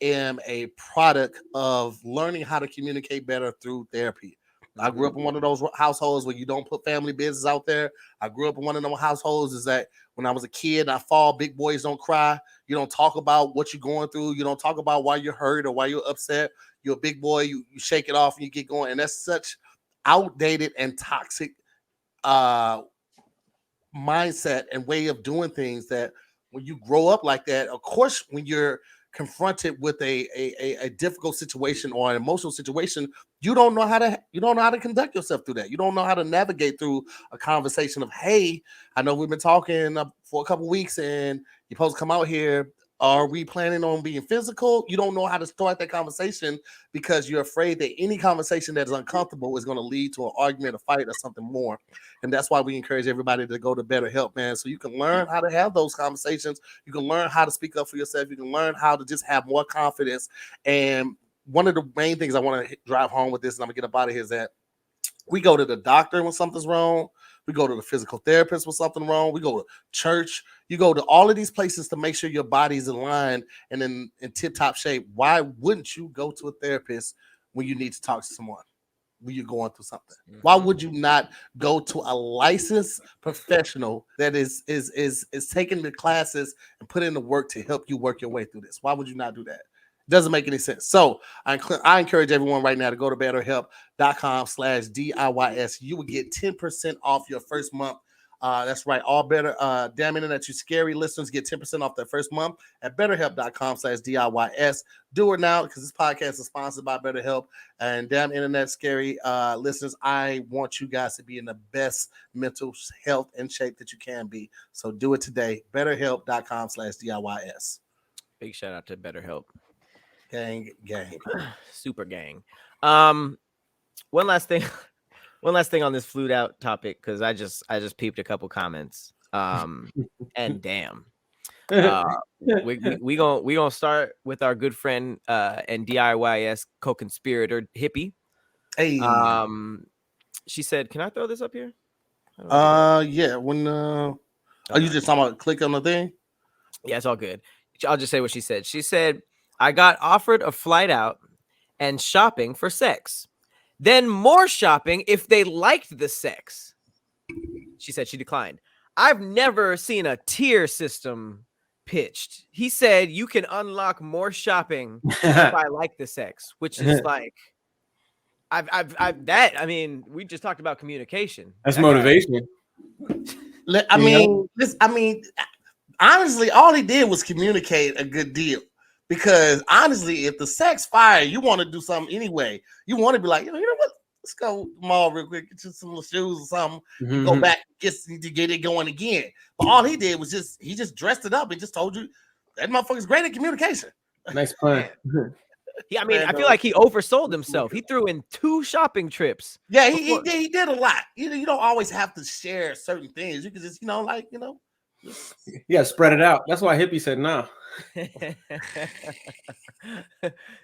am a product of learning how to communicate better through therapy. I grew up in one of those households where you don't put family business out there. I grew up in one of those households is that when I was a kid, I fall, big boys don't cry. You don't talk about what you're going through. You don't talk about why you're hurt or why you're upset. You're a big boy. You shake it off and you get going. And that's such outdated and toxic mindset and way of doing things, that when you grow up like that, of course, when you're confronted with a difficult situation or an emotional situation, you don't know how to conduct yourself through that. You don't know how to navigate through a conversation of, hey, I know we've been talking for a couple weeks and you're supposed to come out here. Are we planning on being physical? You don't know how to start that conversation because you're afraid that any conversation that is uncomfortable is going to lead to an argument, a fight, or something more. And that's why we encourage everybody to go to BetterHelp, man. So you can learn how to have those conversations. You can learn how to speak up for yourself. You can learn how to just have more confidence. And one of the main things I want to drive home with this, and I'm going to get up out of here, is that we go to the doctor when something's wrong. We go to the physical therapist when something wrong. We go to church. You go to all of these places to make sure your body's in line and in tip-top shape. Why wouldn't you go to a therapist when you need to talk to someone, when you're going through something? Why would you not go to a licensed professional that is taking the classes and put in the work to help you work your way through this? Why would you not do that? Doesn't make any sense. So I encourage everyone right now to go to betterhelp.com/DIYS. You will get 10% off your first month. That's right. All better. Damn Internet, you scary listeners get 10% off their first month at betterhelp.com/DIYS. Do it now, because this podcast is sponsored by BetterHelp. And damn Internet, scary listeners, I want you guys to be in the best mental health and shape that you can be. So do it today. betterhelp.com/DIYS. Big shout out to BetterHelp. Gang. Super gang. One last thing on this flued out topic, because I just peeped a couple comments. And damn. We gonna start with our good friend and DIYS co-conspirator Hippie. Hey. She said, can I throw this up here? Yeah. When are you just talking about click on the thing? Yeah, it's all good. I'll just say what she said. She said, I got offered a flight out and shopping for sex. Then more shopping if they liked the sex. She said she declined. I've never seen a tier system pitched. He said you can unlock more shopping if I like the sex, which is like, I mean, we just talked about communication. That's motivation. I mean, honestly, all he did was communicate a good deal. Because honestly, if the sex fire, you want to do something anyway. You want to be like, you know what? Let's go to the mall real quick, get you some little shoes or something. Mm-hmm. Go back, get it going again. But all he did was just dressed it up and just told you that motherfucker's great at communication. Nice pun. Yeah, I mean, I feel like he oversold himself. He threw in 2 shopping trips. Yeah, he did a lot. You don't always have to share certain things. You can just, Yeah, spread it out. That's why Hippie said no.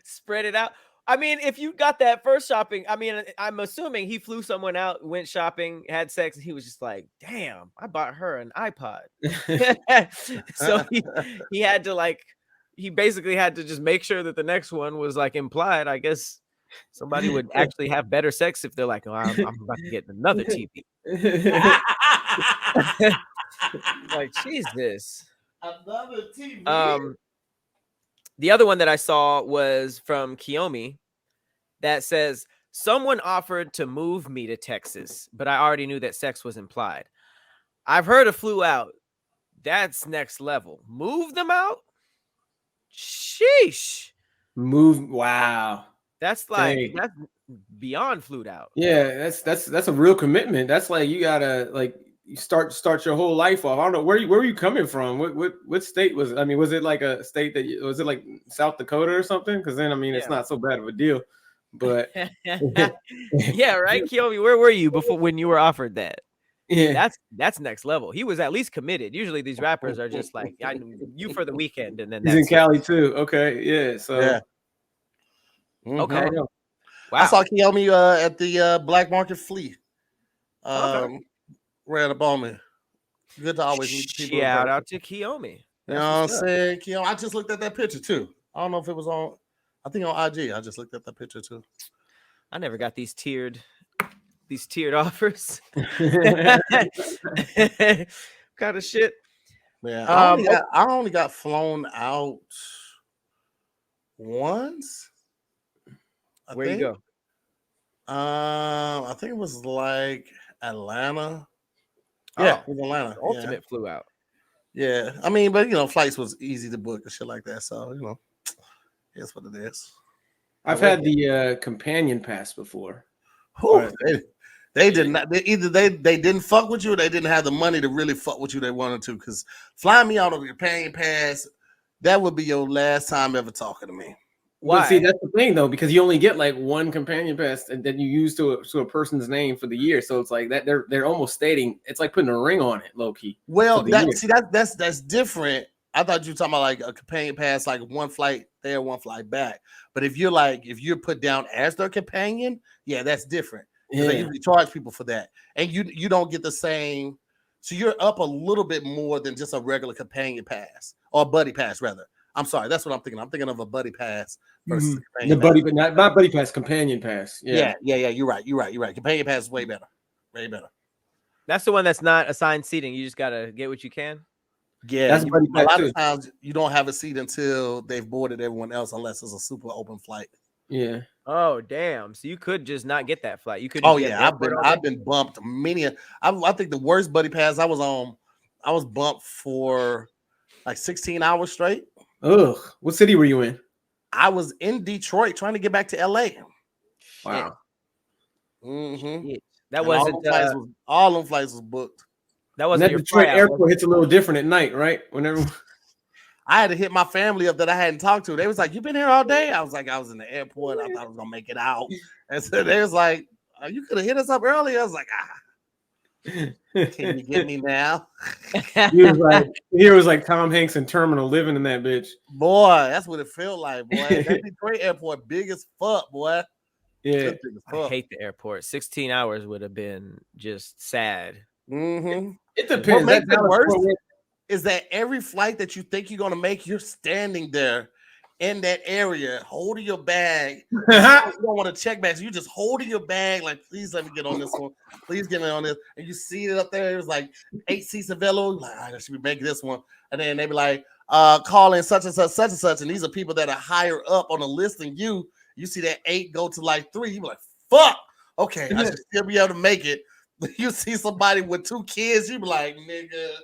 Spread it out. I mean, if you got that first shopping, I mean, I'm assuming he flew someone out, went shopping, had sex, and he was just like, damn, I bought her an iPod. So he had to he basically had to just make sure that the next one was like implied. I guess somebody would actually have better sex if they're like, oh, I'm about to get another TV. Like, Jesus. Another TV. The other one that I saw was from Kiyomi that says, someone offered to move me to Texas, but I already knew that sex was implied. I've heard of flew out. That's next level. Move them out? Sheesh. Wow. That's like, that's beyond flew out. Yeah, that's a real commitment. That's like you gotta you start your whole life off. I don't know where were you coming from? What state was it? I mean, was it like a state was it like South Dakota or something? Because then it's not so bad of a deal. But yeah, right, Kiyomi, where were you before when you were offered that? Yeah, that's next level. He was at least committed. Usually these rappers are just like, I knew you for the weekend, and then he's in Cali too. Okay, yeah. So okay. Wow. I saw Kiyomi at the Black Market Flea. Right up on me. Good to always meet people. Shout out to Kiyomi. You know what I'm saying? Kiyomi, I just looked at that picture too. I don't know if it was on. I think on IG. I just looked at that picture too. I never got these tiered offers. Kind of shit. Yeah, I only got flown out once. Where you go? I think it was like Atlanta. Yeah, it was Atlanta. Ultimate flew out. Yeah, I mean, but flights was easy to book and shit like that. So it's what it is. I've had the companion pass before. They did not. They didn't fuck with you. Or they didn't have the money to really fuck with you. They wanted to, because flying me out on a companion pass, that would be your last time ever talking to me. Why? But see, that's the thing though, because you only get like one companion pass and then you use to a person's name for the year. So it's like that they're almost stating it's like putting a ring on it, low key. Well, that's different. I thought you were talking about like a companion pass, like one flight there, one flight back. But if you're put down as their companion, yeah, that's different. Yeah. They usually charge people for that, and you don't get the same. So you're up a little bit more than just a regular companion pass or buddy pass, rather. I'm sorry, that's what I'm thinking. I'm thinking of a buddy pass versus the buddy, but not buddy pass, companion pass. Yeah. You're right. Companion pass is way better. That's the one that's not assigned seating. You just gotta get what you can. Yeah, that's buddy pass. A lot of times you don't have a seat until they've boarded everyone else, unless it's a super open flight. Yeah. Oh damn! So you could just not get that flight. You could. Oh yeah, I've been bumped many. I think the worst buddy pass I was on, I was bumped for like 16 hours straight. Ugh. What city were you in? I was in Detroit trying to get back to LA. Wow. Mm-hmm. That wasn't all them flights was booked. That wasn't your Detroit airport hits a little different at night, right? Whenever I had to hit my family up that I hadn't talked to. They was like, "You been here all day?" I was like, "I was in the airport. I thought I was gonna make it out." And so they was like, "Oh, you could have hit us up earlier." I was like, "Can you get me now?" He was like Tom Hanks in Terminal, living in that bitch. Boy, that's what it felt like, boy. That Detroit airport big as fuck, boy. Yeah, I hate the airport. 16 hours would have been just sad. Mm-hmm. It depends. What makes it worse is that every flight that you think you're gonna make, you're standing there in that area holding your bag. You don't want to check back, so you're just holding your bag like, please let me get on this one. Please get me on this. And you see it up there. It was like 8 seats available. Like, I should be making this one. And then they be like, call in such and such. And these are people that are higher up on the list than you. You see that 8 go to like 3. You be like, fuck. Okay, I should still be able to make it. You see somebody with 2 kids, you be like, nigga.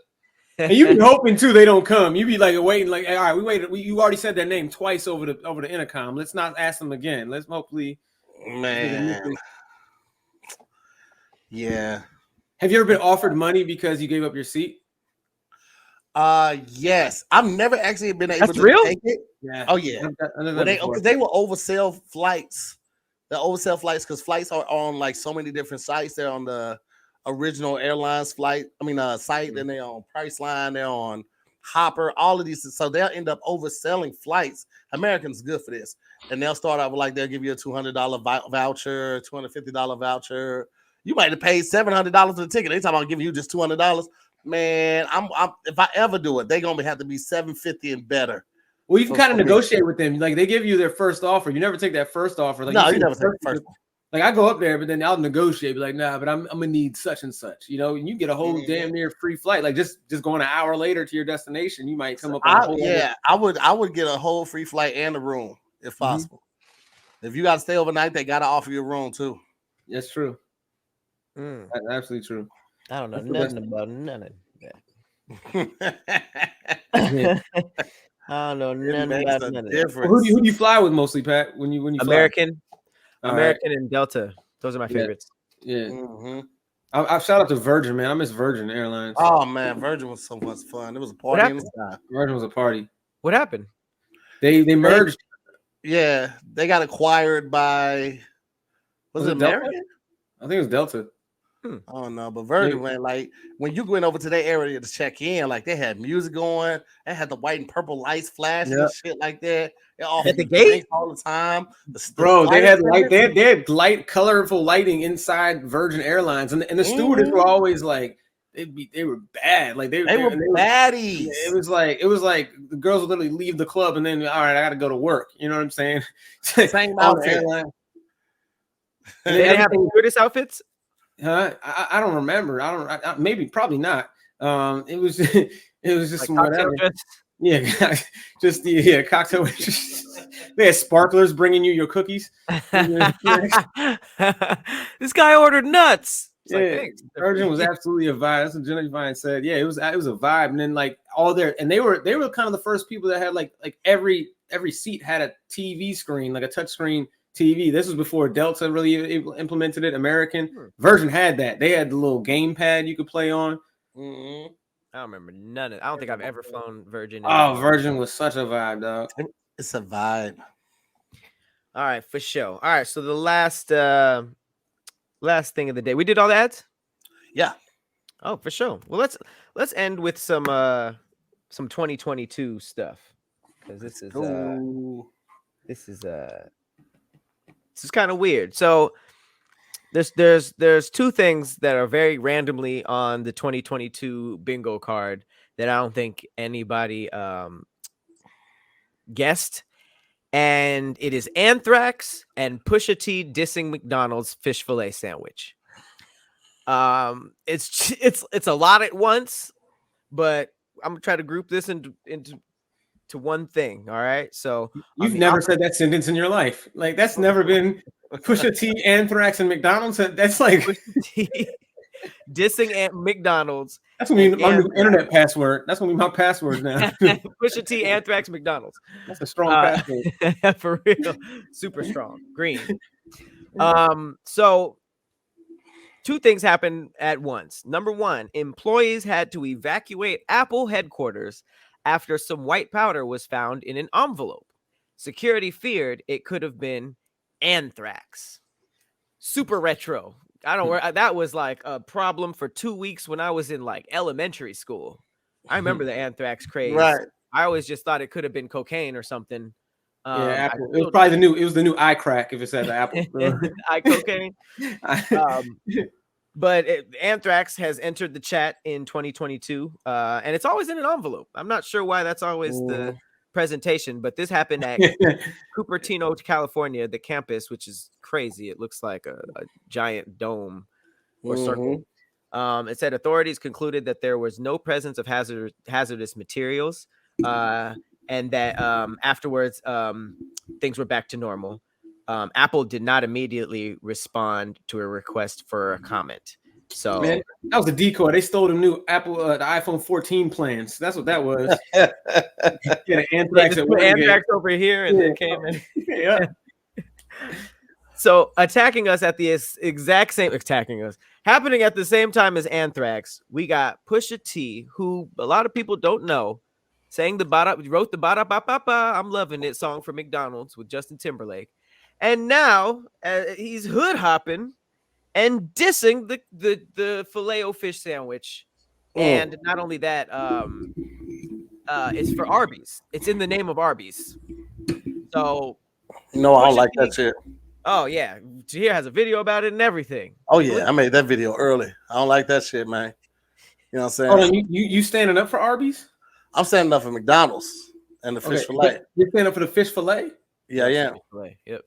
And you be hoping too they don't come. You be like waiting, like, all right, we waited. You already said their name twice over the intercom. Let's not ask them again. Let's hopefully. Man. Yeah. Have you ever been offered money because you gave up your seat? Yes. I've never actually been able That's to real? take it. Yeah. Oh yeah. Because they will oversell flights. They oversell flights because flights are on like so many different sites. They're on the original airlines site. Then they're on Priceline. They're on Hopper. All of these. So they'll end up overselling flights. Americans good for this, and they'll start out with like they'll give you a $200 voucher, $250 voucher. You might have paid $700 for the ticket. They talking about giving you just $200. Man, I'm if I ever do it, they're gonna have to be $750 and better. Well, you can kind of negotiate with them. Like they give you their first offer. You never take that first offer. Like, no, you never take the first one. Like I go up there, but then I'll negotiate. Be like, nah, but I'm gonna need such and such. You know, and you get a whole damn near free flight. Like just going an hour later to your destination, you might come up. I would get a whole free flight and a room if possible. If you got to stay overnight, they got to offer you a room too. That's true. That's absolutely true. I don't know nothing about none of that. I don't know nothing about none of that. Well, who do you fly with mostly, Pat? When you American, fly? American and Delta. Those are my favorites. Yeah. I've shout out to Virgin, man. I miss Virgin Airlines. Oh man, Virgin was so much fun. It was a party in the sky. Virgin was a party. What happened? They merged. They got acquired by. Was it American? Delta? I think it was Delta. I don't know, but Virgin went like when you went over to their area to check in, like they had music going, they had the white and purple lights flashing and shit like that. They all at the gate all the time. Bro, they had light, colorful lighting inside Virgin Airlines, and the stewardess were always like, they were bad, like they were baddies. It was like the girls would literally leave the club and then all right, I got to go to work. You know what I'm saying? Same outfit. Did they have stewardess outfits? Huh? I don't remember. Probably not. It was just like whatever. Yeah, just cocktail. They had sparklers bringing you your cookies. This guy ordered nuts. Like, Virgin was absolutely a vibe. That's what Jenny Vine said. Yeah, it was a vibe. And then like they were kind of the first people that had like every seat had a TV screen, like a touch screen TV. This was before Delta really implemented it. American Virgin had that. They had the little game pad you could play on. I don't remember none of it. I don't think I've ever flown Virgin. Oh, Virgin was such a vibe, dog. It's a vibe. All right, for sure. All right, so the last thing of the day. We did all the ads? Yeah. Oh, for sure. Well, let's end with some 2022 stuff. Because this is kind of weird. So there's two things that are very randomly on the 2022 bingo card that I don't think anybody guessed, and it is anthrax and Pusha T dissing McDonald's fish fillet sandwich. It's a lot at once, but I'm gonna try to group this into one thing. All right. So you've never said that sentence in your life. Like that's never been Pusha T, anthrax, and McDonald's. That's like dissing McDonald's. That's gonna be my new internet password. That's gonna be my password now. Pusha T, anthrax, McDonald's. That's a strong password. For real. Super strong. Green. So two things happened at once. Number one, employees had to evacuate Apple headquarters after some white powder was found in an envelope. Security feared it could have been anthrax. Super retro. I don't know. That was like a problem for 2 weeks when I was in like elementary school. I remember the anthrax craze. Right. I always just thought it could have been cocaine or something. Apple. It was probably the new eye crack if it said Apple. Eye cocaine. But anthrax has entered the chat in 2022, and it's always in an envelope. I'm not sure why that's always the presentation, but this happened at Cupertino, California, the campus, which is crazy. It looks like a giant dome or circle. It said authorities concluded that there was no presence of hazardous materials, and that afterwards things were back to normal. Apple did not immediately respond to a request for a comment. So man, that was a decoy. They stole the new Apple, the iPhone 14 plans. That's what that was. Yeah, they Anthrax just at put Watergate. Anthrax over here and then came in. Yeah. So attacking us at the exact same happening at the same time as Anthrax, we got Pusha T, who a lot of people don't know, wrote the Bada Ba Ba Ba, I'm loving it song for McDonald's with Justin Timberlake, and now he's hood hopping and dissing the Filet-O-Fish sandwich, and not only that, it's for Arby's. It's in the name of Arby's. So No, I don't like that shit. Oh yeah, Tahir has a video about it and everything. Oh yeah, I made that video early. I don't like that shit, man. You know what I'm saying? Hold on, you standing up for Arby's? I'm standing up for McDonald's and the fish fillet. You're standing up for the fish fillet? Yeah, yeah. Yep.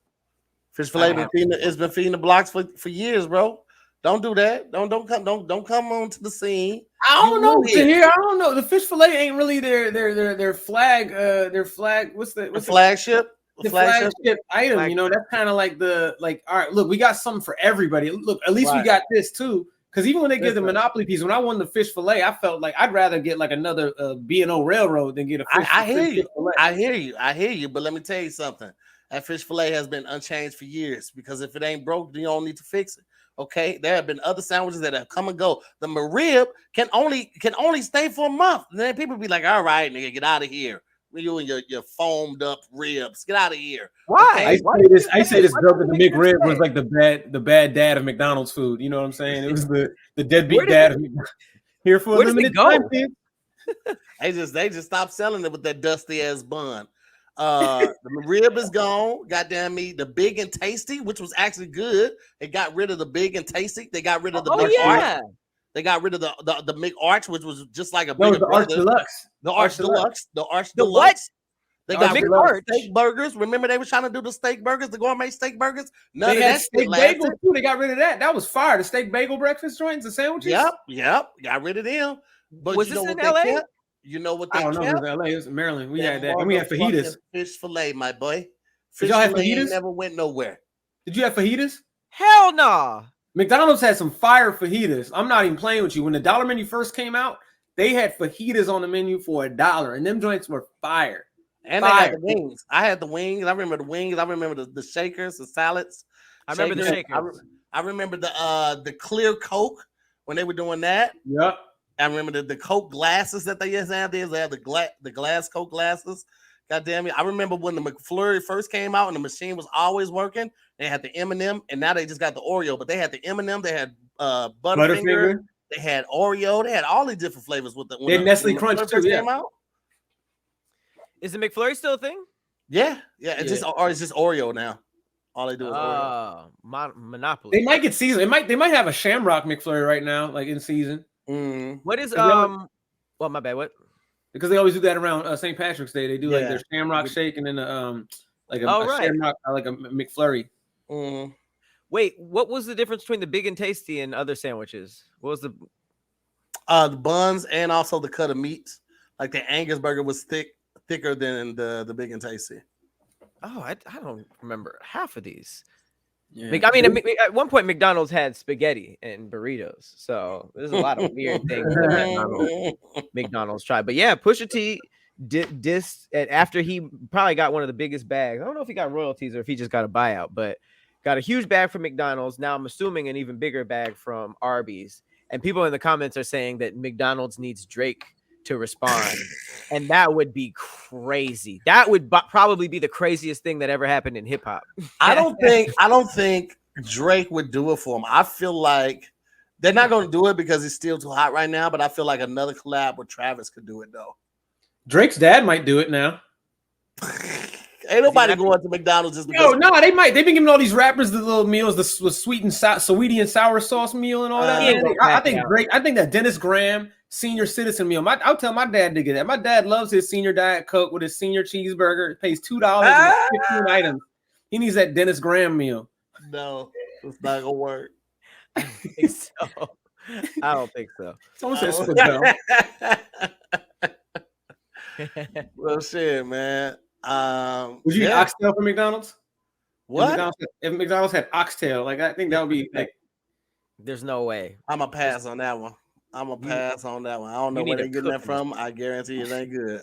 Fish fillet it's been feeding the blocks for years, bro. Don't do that. Don't come onto the scene. I don't know. Tahir, I don't know. The fish fillet ain't really their flag. What's the flagship? The flagship item, you know, that's kind of like all right, look, we got something for everybody. Look, at least we got this too. Because even when they get the Monopoly piece, when I won the fish fillet, I felt like I'd rather get like another B&O Railroad than get a fish I hear you. Fillet. I hear you. But let me tell you something. That fish fillet has been unchanged for years because if it ain't broke, you don't need to fix it. Okay, there have been other sandwiches that have come and go. The McRib can only stay for a month. And then people be like, all right, nigga, get out of here. You and your foamed up ribs. Get out of here. Why? Okay? I say this joke that the McRib was like the bad dad of McDonald's food. You know what I'm saying? It was the deadbeat dad of McDonald's. Here for a limited time. They just stopped selling it with that dusty ass bun. The rib is gone. Goddamn me, the big and tasty, which was actually good. They got rid of the big and tasty. They got rid of the big arch. They got rid of the big arch, which was just like a bigger Arch Deluxe. The Arch Deluxe. The Arch the Deluxe. What? They got rid of steak burgers. Remember they were trying to do the steak burgers, the gourmet steak burgers. None of that steak bagels too. They got rid of that. That was fire. The steak bagel breakfast joints, the sandwiches. Yep. Got rid of them. But was this in LA? You know what they I don't know. It was LA. It was in Maryland. We had that. And we had fajitas. Fish fillet, my boy. Did y'all have fajitas? Never went nowhere. Did you have fajitas? Hell nah. McDonald's had some fire fajitas. I'm not even playing with you. When the dollar menu first came out, they had fajitas on the menu for $1, and them joints were fire. And they had the wings. I had the wings. I remember the wings. I remember the shakers, the salads. I remember the shakers. I remember the clear Coke when they were doing that. Yep. I remember the Coke glasses that they used to have. They had the glass Coke glasses. God damn it. I remember when the McFlurry first came out and the machine was always working. They had the M&M, and now they just got the Oreo. But they had the M&M. They had Butterfinger. They had Oreo. They had all these different flavors with the Nestle Crunch too. Came out. Is the McFlurry still a thing? Yeah. It's just Oreo now. All they do is Oreo. Monopoly. They might get season. They might have a Shamrock McFlurry right now, like in season. What is well, my bad. What? Because they always do that around St. Patrick's Day. They do like their Shamrock shake and then like a Shamrock, like a McFlurry. Wait, what was the difference between the big and tasty and other sandwiches? What was the buns and also the cut of meats? Like the Angus burger was thicker than the big and tasty. Oh, I don't remember half of these. Yeah. I mean, at one point, McDonald's had spaghetti and burritos, so there's a lot of weird things that McDonald's tried. But yeah, Pusha T dissed after he probably got one of the biggest bags. I don't know if he got royalties or if he just got a buyout, but got a huge bag from McDonald's. Now I'm assuming an even bigger bag from Arby's. And people in the comments are saying that McDonald's needs Drake to respond, and that would be crazy. That would probably be the craziest thing that ever happened in hip hop. I don't think Drake would do it for him. I feel like they're not going to do it because it's still too hot right now. But I feel like another collab with Travis could do it though. Drake's dad might do it now. Ain't nobody going to McDonald's just because. No, they might. They've been giving all these rappers the little meals, the sweet and sweetie and sour sauce meal and all that. I think Drake. I think that Dennis Graham senior citizen meal. I'll tell my dad to get that. My dad loves his senior Diet Coke with his senior cheeseburger. It pays $2 and 15 items. He needs that Dennis Graham meal. No, it's not gonna work. I don't think so. I don't think so. Someone said split Well, shit, man. Would you eat oxtail for McDonald's? What? If McDonald's had oxtail, like I think that would be like There's no way. I'm gonna pass on that one. I don't know where they're getting that from. I guarantee it ain't good.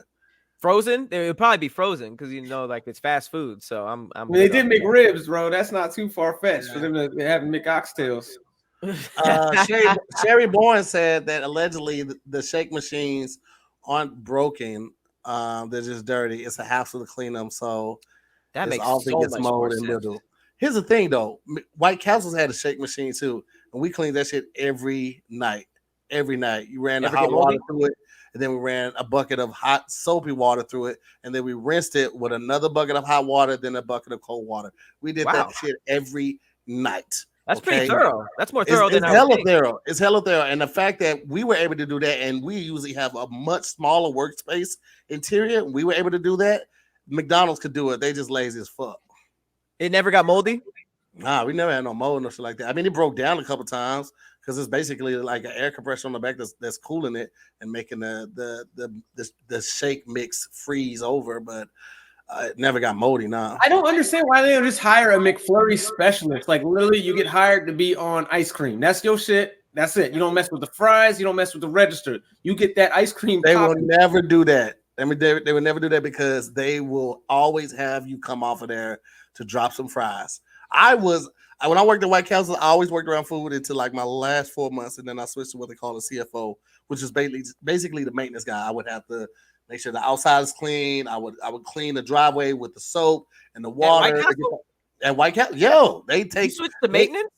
Frozen? It would probably be frozen because like it's fast food. So I'm. I mean, they did make ribs, bro. That's not too far fetched for them to have McOxtails. Sherry Bourne said that allegedly the shake machines aren't broken. They're just dirty. It's a hassle to clean them, so that makes so much more sense. Here's the thing, though. White Castle's had a shake machine too, and we cleaned that shit every night. Every night, you ran the hot water through it, and then we ran a bucket of hot soapy water through it, and then we rinsed it with another bucket of hot water, then a bucket of cold water. We did that shit every night. That's pretty thorough. That's more thorough than hella thorough. It's hella thorough. And the fact that we were able to do that, and we usually have a much smaller workspace interior, we were able to do that. McDonald's could do it. They just lazy as fuck. It never got moldy? Nah, we never had no mold or shit like that. I mean, it broke down a couple times because it's basically like an air compressor on the back that's cooling it and making the shake mix freeze over, but it never got moldy. Nah. I don't understand why they don't just hire a McFlurry specialist. Like literally, you get hired to be on ice cream. That's your shit. That's it. You don't mess with the fries. You don't mess with the register. You get that ice cream. They will never do that. I mean, they will never do that because they will always have you come off of there to drop some fries. When I worked at White Castle, I always worked around food until like my last 4 months, and then I switched to what they call a CFO, which is basically the maintenance guy. I would have to make sure the outside is clean. I would clean the driveway with the soap and the water. At White Castle, they take. You switched to maintenance?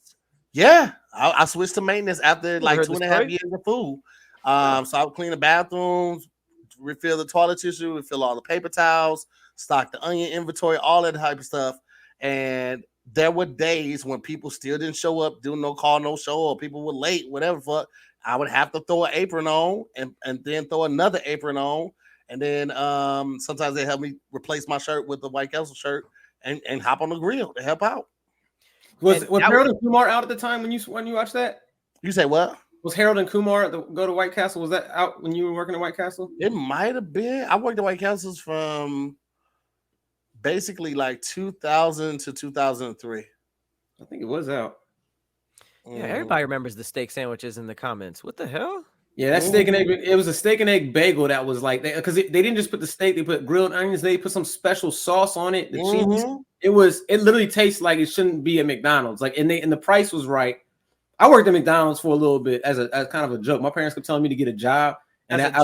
Yeah, I switched to maintenance after like 2.5 years of food. So I would clean the bathrooms, refill the toilet tissue, refill all the paper towels, stock the onion inventory, all that type of stuff. And there were days when people still didn't show up, do no call, no show, or people were late, whatever. Fuck, I would have to throw an apron on and then throw another apron on. And then sometimes they help me replace my shirt with the White Castle shirt and hop on the grill to help out. Was Harold and Kumar out at the time when you watched that? You say what? Was Harold and Kumar go to White Castle? Was that out when you were working at White Castle? It might have been. I worked at White Castles from basically like 2000 to 2003. I think it was out. Yeah, everybody remembers the steak sandwiches in the comments. What the hell? Yeah, that steak and egg. It was a steak and egg bagel that was like because they didn't just put the steak; they put grilled onions. They put some special sauce on it. The cheese. It literally tastes like it shouldn't be at McDonald's. Like and the price was right. I worked at McDonald's for a little bit as kind of a joke. My parents kept telling me to get a job, and it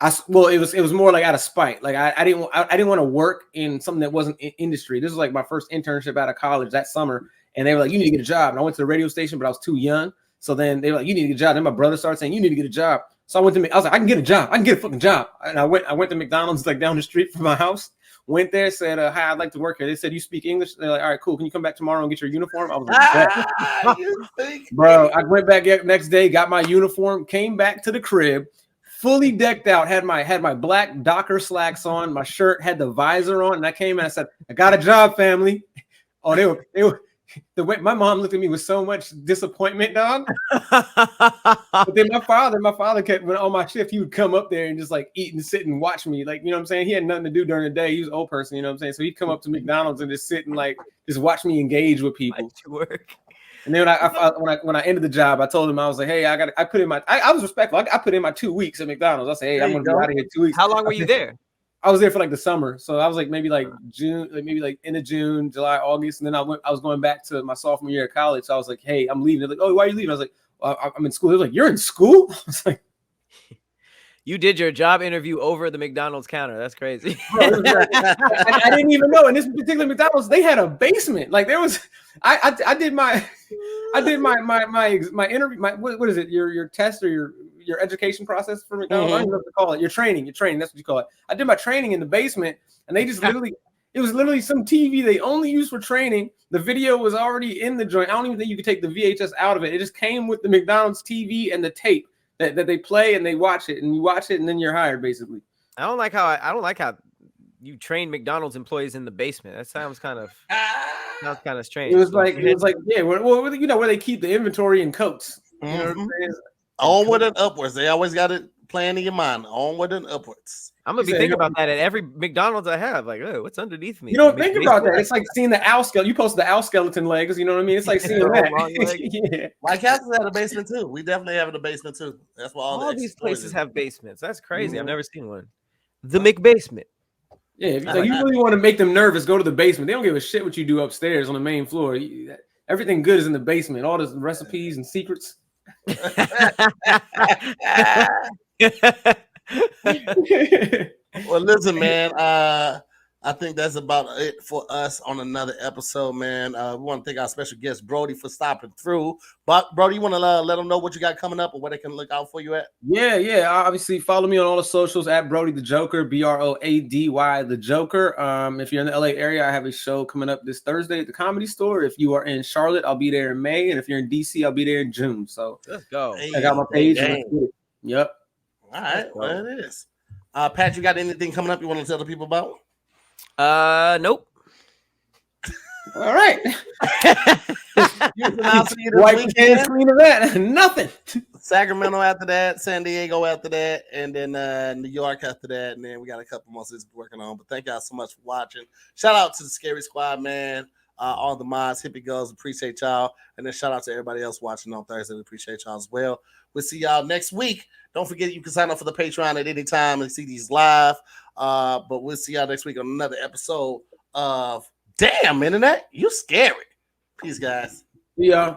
was more like out of spite. Like I didn't want to work in something that wasn't industry. This was like my first internship out of college that summer, and they were like, "You need to get a job." And I went to the radio station, but I was too young. So then they were like, "You need to get a job." Then my brother started saying, "You need to get a job." So I was like, "I can get a job. I can get a fucking job." And I went to McDonald's like down the street from my house. Went there, said, "Hi, I'd like to work here." They said, "You speak English?" They're like, "All right, cool. Can you come back tomorrow and get your uniform?" I was like, "Bro." I went back next day, got my uniform, came back to the crib, fully decked out, had my black Docker slacks on, my shirt had the visor on, and I came and I said, "I got a job, family." Oh, they were. The way my mom looked at me with so much disappointment, dog. But then my father kept when on my shift, he would come up there and just like eat and sit and watch me. Like, you know what I'm saying? He had nothing to do during the day. He was an old person, you know what I'm saying? So he'd come up to McDonald's and just sit and like just watch me engage with people. And then when I ended the job, I told him, I was like, "Hey, I put in I was respectful. I put in my 2 weeks at McDonald's. I said, "Hey, I'm gonna be out of here 2 weeks." How long were you there? I was there for like the summer, so I was like maybe like June, like maybe like end of June, July, August, and then I was going back to my sophomore year of college. So I was like, "Hey, I'm leaving." They're like, "Oh, why are you leaving?" I was like, "I'm in school." They're like, "You're in school?" I was like, "You did your job interview over the McDonald's counter. That's crazy." I didn't even know. In this particular McDonald's, they had a basement. Like there was, I did my interview. What is it? Your test or your education process for McDonald's. I don't know what to call it. Your training. That's what you call it. I did my training in the basement, and they just it was literally some TV they only used for training. The video was already in the joint. I don't even think you could take the VHS out of it. It just came with the McDonald's TV and the tape that they play and they watch it, and you watch it, and then you're hired basically. I don't like how you train McDonald's employees in the basement. That sounds kind of strange. It was like yeah, well, you know where they keep the inventory in coats. You know what I'm saying? Onward and upwards. They always got it playing in your mind, onward and upwards. I'm gonna be thinking about that at every McDonald's I have. Like, oh, what's underneath me? You don't think about that. It's like seeing the owl skeleton. You posted the owl skeleton legs. You know what I mean? It's like seeing that. Yeah. My castle's had a basement too. We definitely have a basement too. That's why all these places have basements. That's crazy. Mhm. I've never seen one. The McBasement. Yeah, if you really want to make them nervous, go to the basement. They don't give a shit what you do upstairs on the main floor. Everything good is in the basement. All the recipes and secrets. Well, listen, man. I think that's about it for us on another episode, man. We want to thank our special guest Broady for stopping through. But Broady, you want to let them know what you got coming up or where they can look out for you at? Yeah. Obviously, follow me on all the socials at Broady the Joker, Broady the Joker. If you're in the LA area, I have a show coming up this Thursday at the Comedy Store. If you are in Charlotte, I'll be there in May, and if you're in DC, I'll be there in June. So let's go. I got my page. Yep. All right. Well, it is. Pat, you got anything coming up you want to tell the people about? Nope. All right. White can screen of that. Nothing. Sacramento after that, San Diego after that, and then New York after that, and then we got a couple more things working on. But thank y'all so much for watching. Shout out to the Scary Squad, man. All the mods, hippie girls, appreciate y'all, and then shout out to everybody else watching on Thursday. We appreciate y'all as well. We'll see y'all next week. Don't forget you can sign up for the Patreon at any time and see these live. But we'll see y'all next week on another episode of Damn Internet, you scary. Peace, guys. Yeah.